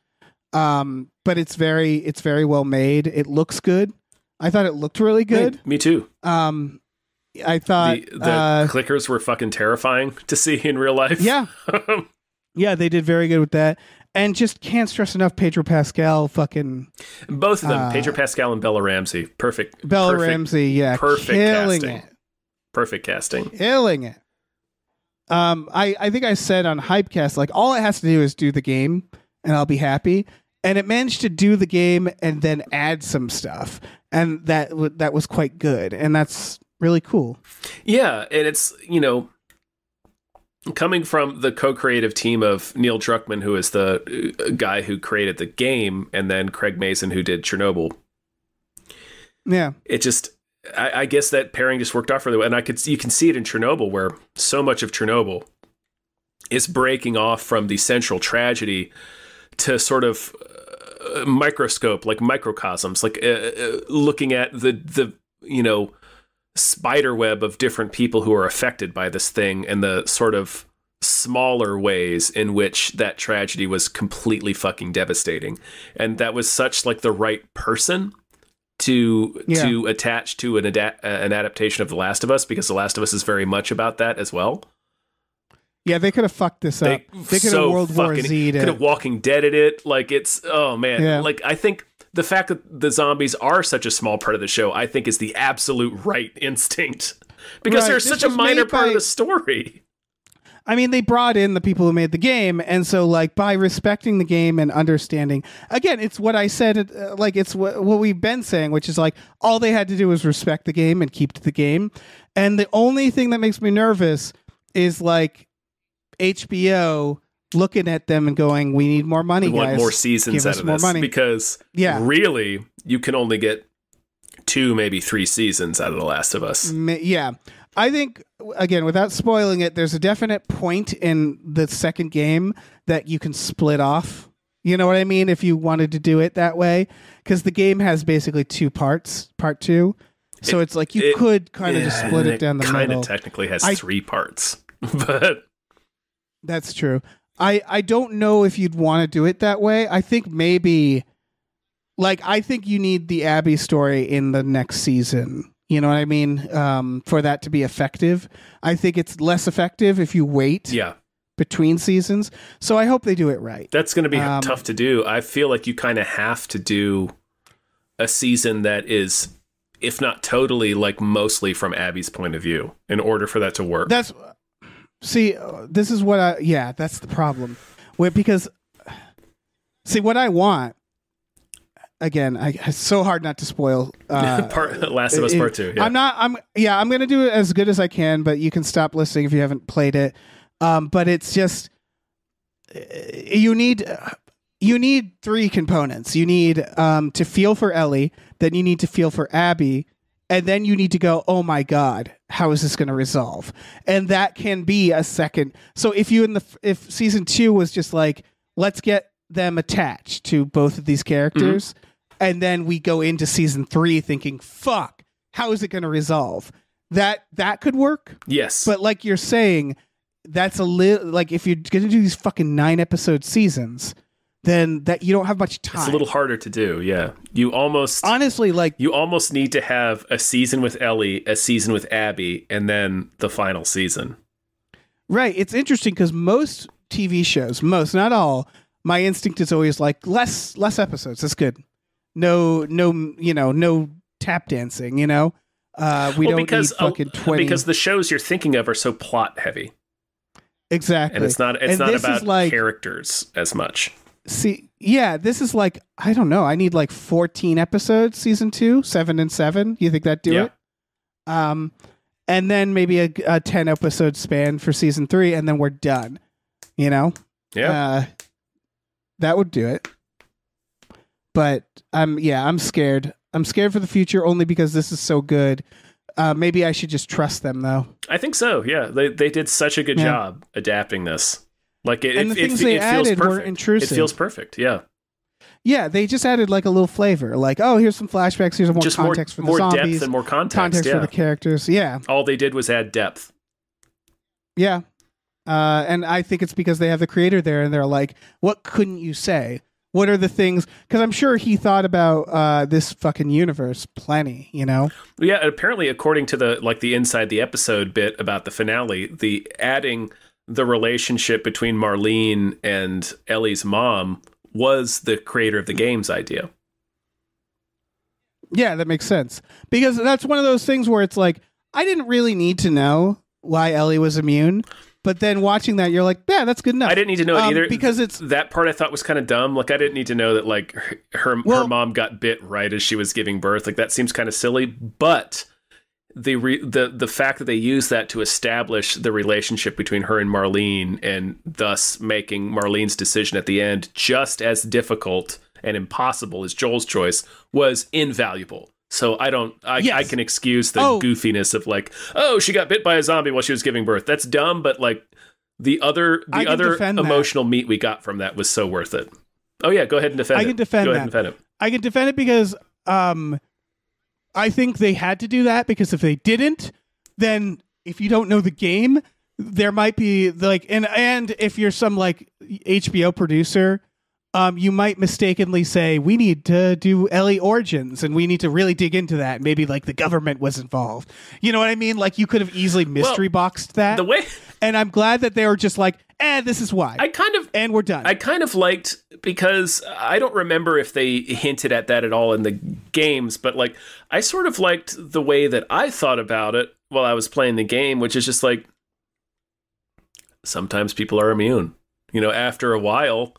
But it's very well made. It looks good. I thought it looked really good. Me too. I thought the clickers were fucking terrifying to see in real life. Yeah. Yeah, they did very good with that. And just can't stress enough, Pedro Pascal fucking... Both of them, Pedro Pascal and Bella Ramsey. Perfect. Ramsey, yeah. Perfect killing casting. It. Perfect casting. Killing it. I think I said on Hypecast, like, all it has to do is do the game, and I'll be happy. And it managed to do the game and then add some stuff. And that was quite good. And that's really cool. Yeah, and it's, coming from the co-creative team of Neil Druckmann, who is the guy who created the game, and then Craig Mazin, who did Chernobyl. Yeah. It just, I guess that pairing just worked out really well. And you can see it in Chernobyl, where so much of Chernobyl is breaking off from the central tragedy to sort of microscope, like microcosms, like looking at the spider web of different people who are affected by this thing, and the sort of smaller ways in which that tragedy was completely fucking devastating. And that was such like the right person to attach to an adaptation of The Last of Us, because The Last of Us is very much about that as well. Yeah, they could have fucked this up. They could have World War Z. Could have Walking Deaded it. Like, it's, oh man. Yeah. Like, I think the fact that the zombies are such a small part of the show, I think is the absolute right instinct, because they're such a minor part of the story. I mean, they brought in the people who made the game, and so, like, by respecting the game and understanding, again, it's what I said, like, it's what we've been saying, which is, like, all they had to do was respect the game and keep to the game. And the only thing that makes me nervous is, like, HBO looking at them and going, we need more money, guys. We want more seasons out of this, money. Because really, you can only get 2, maybe 3 seasons out of The Last of Us. Yeah. I think, again, without spoiling it, there's a definite point in the second game that you can split off. You know what I mean? If you wanted to do it that way. Because the game has basically 2 parts, part 2. So it's like you could kind of just split it down the middle. It kind of technically has 3 parts. But that's true. I don't know if you'd want to do it that way. I think maybe, like, I think you need the Abby story in the next season. You know what I mean? For that to be effective. I think it's less effective if you wait between seasons. So I hope they do it right. That's going to be tough to do. I feel like you kind of have to do a season that is, if not totally, like mostly from Abby's point of view in order for that to work. This is what that's the problem. Because what I want, again, it's so hard not to spoil. Last of Us Part 2. Yeah. I'm going to do it as good as I can, but you can stop listening if you haven't played it. But it's just, you need 3 components. You need to feel for Ellie, then you need to feel for Abby, and then you need to go, oh my God, how is this going to resolve? And that can be a second. So if season 2 was just like, let's get them attached to both of these characters, and then we go into season 3 thinking, fuck, how is it going to resolve? That could work. Yes. But like you're saying, that's a little, like, if you're going to do these fucking 9-episode seasons, then that you don't have much time. It's a little harder to do. Yeah. You almost need to have a season with Ellie, a season with Abby, and then the final season. Right. It's interesting because most TV shows, not all, my instinct is always like less episodes. That's good. No, tap dancing, we don't need fucking 20. Because the shows you're thinking of are so plot heavy. Exactly. And it's not about like, characters as much. See, yeah, this is like, I don't know. I need like 14 episodes, season 2, 7 and 7. You think that'd do it? And then maybe a 10-episode span for season 3, and then we're done. Yeah. That would do it. But I'm scared. I'm scared for the future only because this is so good. Maybe I should just trust them, though. I think so. Yeah, they did such a good job adapting this. Like it feels perfect. Intrusive. It feels perfect. Yeah. Yeah, they just added like a little flavor. Like, oh, here's some flashbacks. Here's more context for the zombies. More depth and more context for the characters. Yeah. All they did was add depth. Yeah. And I think it's because they have the creator there, and they're like, what couldn't you say? What are the things? Because I'm sure he thought about this fucking universe plenty, Yeah, apparently, according to the inside the episode bit about the finale, the adding the relationship between Marlene and Ellie's mom was the creator of the game's idea. Yeah, that makes sense. Because that's one of those things where it's like, I didn't really need to know why Ellie was immune. But then watching that, you're like, yeah, that's good enough. I didn't need to know it either. Because it's that part I thought was kind of dumb. Like, I didn't need to know that like her mom got bit right as she was giving birth. Like, that seems kind of silly. But the fact that they use that to establish the relationship between her and Marlene, and thus making Marlene's decision at the end just as difficult and impossible as Joel's choice, was invaluable. So I can excuse the goofiness of like, oh, she got bit by a zombie while she was giving birth. That's dumb, but like the other emotional meat we got from that was so worth it. Oh yeah, go ahead and defend it. I can defend go that. ahead and defend it. I can defend it because I think they had to do that, because if they didn't, then if you don't know the game, there might be like, and if you're some like HBO producer, you might mistakenly say, we need to do Ellie origins and we need to really dig into that. Maybe like the government was involved. You know what I mean? Like you could have easily mystery boxed that. The way, and I'm glad that they were just like, this is why. And we're done. I kind of liked, because I don't remember if they hinted at that at all in the games, but like I sort of liked the way that I thought about it while I was playing the game, which is just like, sometimes people are immune. You know, after a while,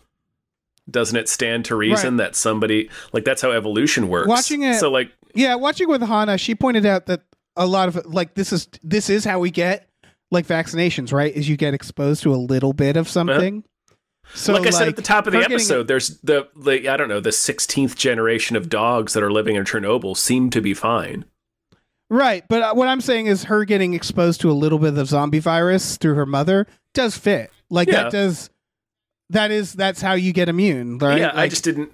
doesn't it stand to reason that somebody, like, that's how evolution works? Watching it, so like, watching with Hannah, she pointed out that a lot of it, like, this is how we get like vaccinations, right? Is you get exposed to a little bit of something. So, like I said at the top of the episode, there's the I don't know, the 16th generation of dogs that are living in Chernobyl seem to be fine. Right, but what I'm saying is her getting exposed to a little bit of zombie virus through her mother does fit. Like that's how you get immune, right? Yeah, like, I just didn't.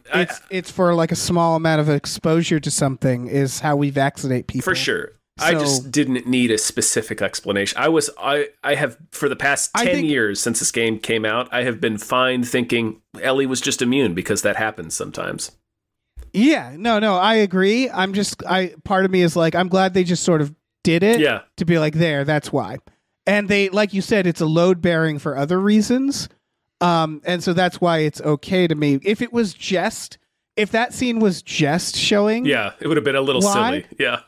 It's for like a small amount of exposure to something is how we vaccinate people. For sure. So, I just didn't need a specific explanation. I have, for the past 10 years since this game came out, I have been fine thinking Ellie was just immune, because that happens sometimes. Yeah, no, I agree. Part of me is like, I'm glad they just sort of did it to be like, that's why. And they, like you said, it's a load bearing for other reasons. And so that's why it's okay to me. If that scene was just showing. Yeah, it would have been a little silly. Yeah.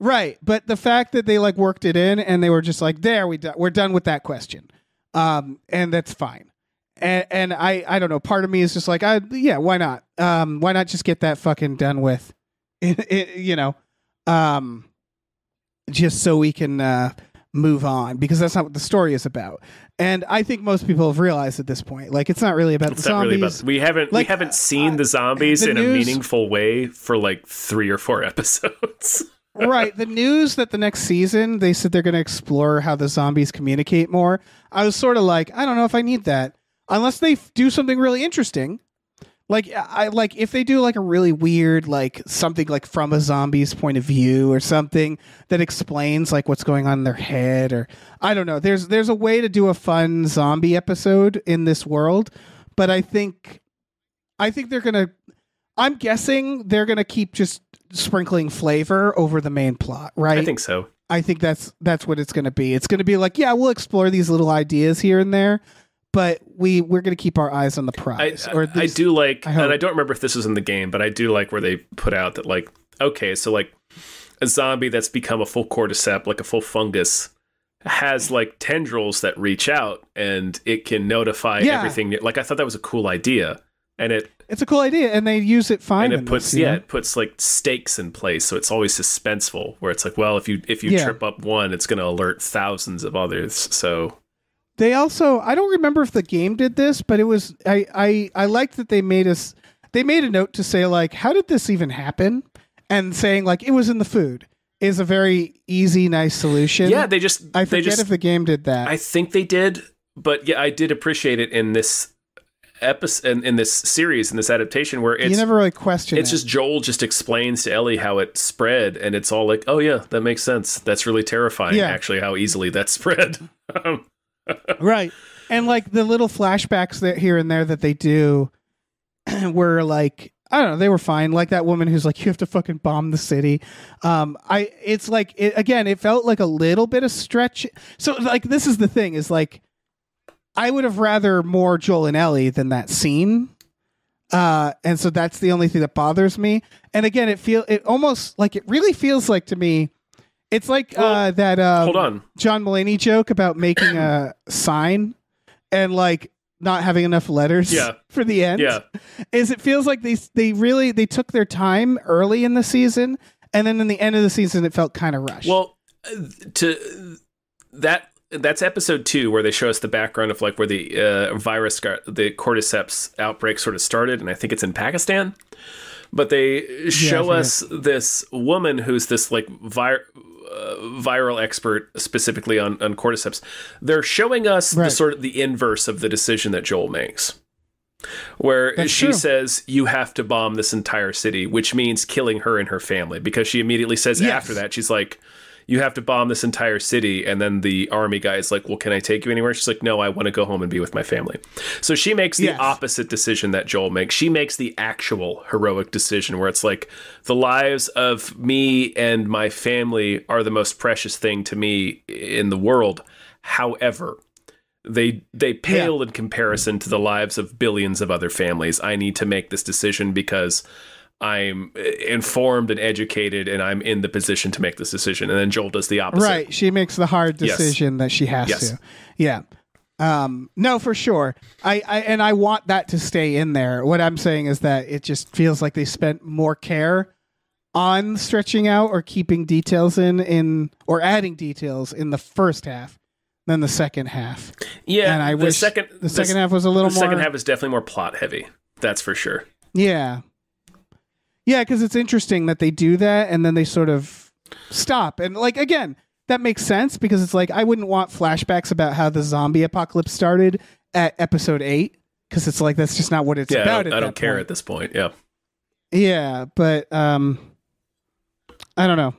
Right. But the fact that they like worked it in and they were just like, we're done with that question. And that's fine. And I don't know. Part of me is just like, why not? Why not just get that fucking done with? You know, just so we can move on, because that's not what the story is about. And I think most people have realized at this point, like, it's not really about the zombies. We haven't seen the zombies in a meaningful way for like 3 or 4 episodes. Right. The news that the next season, they said they're going to explore how the zombies communicate more. I was sort of like, I don't know if I need that. Unless they do something really interesting. Like, if they do like a really weird, like something like from a zombie's point of view or something that explains like what's going on in their head, or I don't know. There's a way to do a fun zombie episode in this world, but I think I'm guessing they're going to keep just sprinkling flavor over the main plot, right? I think so. I think that's what it's going to be. It's going to be like, we'll explore these little ideas here and there, but we're going to keep our eyes on the prize. I do like, and I don't remember if this was in the game, but I do like where they put out that, like, okay, so like a zombie that's become a full cordyceps, like a full fungus, has like tendrils that reach out and it can notify everything. Like, I thought that was a cool idea, and it's a cool idea, and they use it fine. And it puts like stakes in place, so it's always suspenseful. Where it's like, well, if you trip up one, it's going to alert thousands of others. So they also, I don't remember if the game did this, but it was I liked that they made a note to say like, how did this even happen? And saying like it was in the food is a very easy, nice solution. Yeah, I forget if the game did that. I think they did, but yeah, I did appreciate it in this episode, in this series, in this adaptation, where you never really question it. It's just Joel just explains to Ellie how it spread, and it's all like, oh yeah, that makes sense. That's really terrifying, actually, how easily that spread. Right. And like the little flashbacks that here and there that they do were like, I don't know, they were fine. Like that woman who's like, you have to fucking bomb the city. It's like, it felt like a little bit of stretch. So like, this is the thing, is like, I would have rather more Joel and Ellie than that scene. And so that's the only thing that bothers me. And again, it really feels like to me, it's like that hold on, John Mulaney joke about making a sign and like not having enough letters for the end. Yeah. Is it feels like they took their time early in the season, and then in the end of the season it felt kind of rushed. Well, that's episode 2, where they show us the background of like where the the cordyceps outbreak sort of started, and I think it's in Pakistan. But they show us this woman who's this like viral expert specifically on cordyceps. They're showing us the sort of the inverse of the decision that Joel makes, where she says you have to bomb this entire city, which means killing her and her family, because she immediately says after that, she's like, you have to bomb this entire city. And then the army guy is like, well, can I take you anywhere? She's like, no, I want to go home and be with my family. So she makes the opposite decision that Joel makes. She makes the actual heroic decision where it's like, the lives of me and my family are the most precious thing to me in the world. However, they pale in comparison to the lives of billions of other families. I need to make this decision because I'm informed and educated and I'm in the position to make this decision. And then Joel does the opposite. Right. She makes the hard decision that she has to. Yeah. No, for sure. I want that to stay in there. What I'm saying is that it just feels like they spent more care on stretching out or keeping details in or adding details in the first half than the second half. Yeah, and I wish the second half was a little more. The second half is definitely more plot heavy. That's for sure. Yeah. Yeah, because it's interesting that they do that and then they sort of stop. And like, again, that makes sense because it's like, I wouldn't want flashbacks about how the zombie apocalypse started at episode 8 because it's like, that's just not what it's about. I don't care at this point. Yeah. Yeah, but I don't know.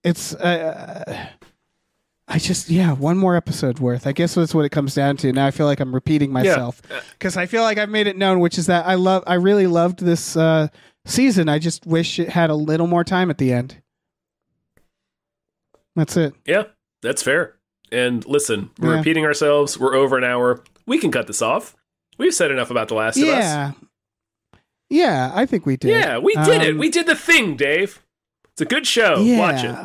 It's I just, one more episode worth. I guess that's what it comes down to. Now I feel like I'm repeating myself because I feel like I've made it known, which is that I really loved this season. I just wish it had a little more time at the end. That's it. Yeah, that's fair. And listen, we're repeating ourselves. We're over an hour. We can cut this off. We've said enough about The Last of Us. Yeah, I think we did. Yeah, we did it. We did the thing, Dave. It's a good show. Yeah. Watch it.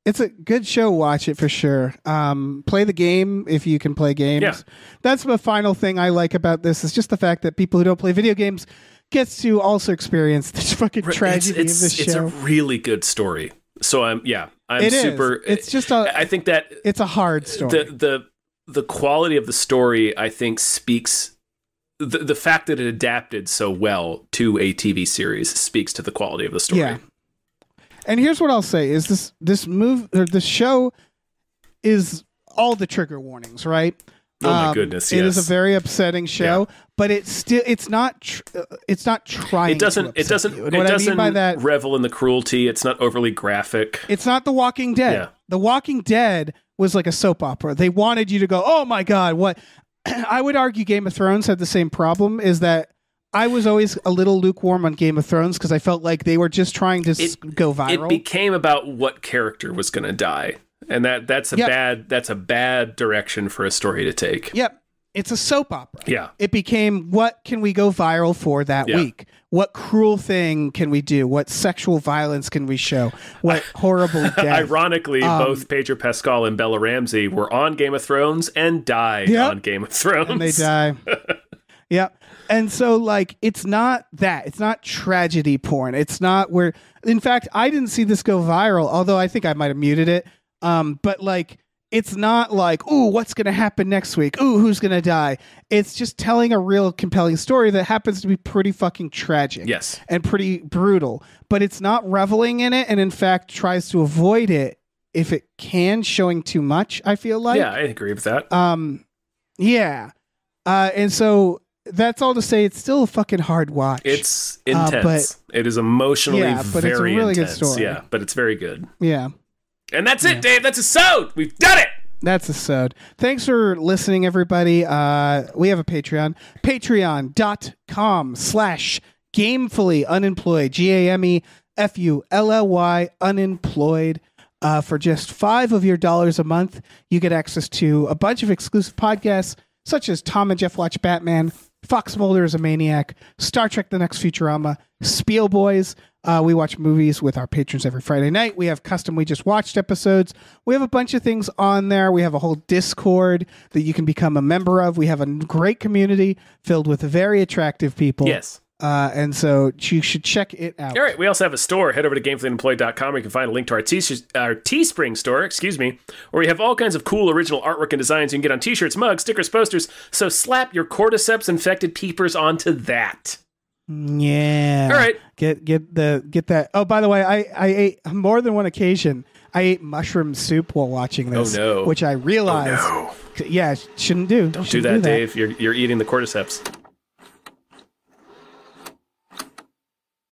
It's a good show. Watch it for sure. Play the game if you can play games. Yeah. That's the final thing I like about this is just the fact that people who don't play video games gets to also experience this fucking tragedy of this show. It's a really good story. So I'm it super. It's just I think that it's a hard story. The quality of the story, I think, speaks. The fact that it adapted so well to a TV series speaks to the quality of the story. Yeah. And here's what I'll say is this show is all the trigger warnings, right? Oh my goodness! Yes. It is a very upsetting show, but it's not trying. It doesn't. I mean by that, revel in the cruelty. It's not overly graphic. It's not The Walking Dead. Yeah. The Walking Dead was like a soap opera. They wanted you to go, oh my god, what? I would argue Game of Thrones had the same problem. Is that I was always a little lukewarm on Game of Thrones because I felt like they were just trying to go viral. It became about what character was going to die. And that's a bad direction for a story to take. Yep. It's a soap opera. Yeah. It became, what can we go viral for that week? What cruel thing can we do? What sexual violence can we show? What horrible death? Ironically, both Pedro Pascal and Bella Ramsey were on Game of Thrones and died on Game of Thrones. And they die. Yep. And so, like, it's not that. It's not tragedy porn. It's not where... In fact, I didn't see this go viral, although I think I might have muted it. But like, it's not like, ooh, what's going to happen next week? Ooh, who's going to die? It's just telling a real compelling story that happens to be pretty fucking tragic. Yes. And pretty brutal. But it's not reveling in it, and in fact tries to avoid it if it can, showing too much, I feel like. Yeah, I agree with that. Yeah. And so... That's all to say. It's still a fucking hard watch. It's intense. It is emotionally but very it's a really intense. good story. Yeah, but it's very good. Yeah. And that's it, Dave. That's a sode. We've done it. That's a sode. Thanks for listening, everybody. We have a Patreon. Patreon.com/gamefullyunemployed. GAMEFULLY unemployed. For just $5 of your dollars a month, you get access to a bunch of exclusive podcasts, such as Tom and Jeff Watch Batman, Fox Mulder is a Maniac, Star Trek The Next Futurama, Spiel Boys. We watch movies with our patrons every Friday night. We have custom We Just Watched episodes. We have a bunch of things on there. We have a whole Discord that you can become a member of. We have a great community filled with very attractive people. Yes. And so you should check it out. All right. We also have a store. Head over to gamefullyunemployed.com where you can find a link to our Teespring store, where we have all kinds of cool original artwork and designs you can get on t-shirts, mugs, stickers, posters. So slap your cordyceps infected peepers onto that. Yeah. All right. Get that. Oh, by the way, I ate more than one occasion. I ate mushroom soup while watching this. Oh, no. Which I realized. Oh, no. Yeah, shouldn't do. Don't do that, Dave. You're eating the cordyceps.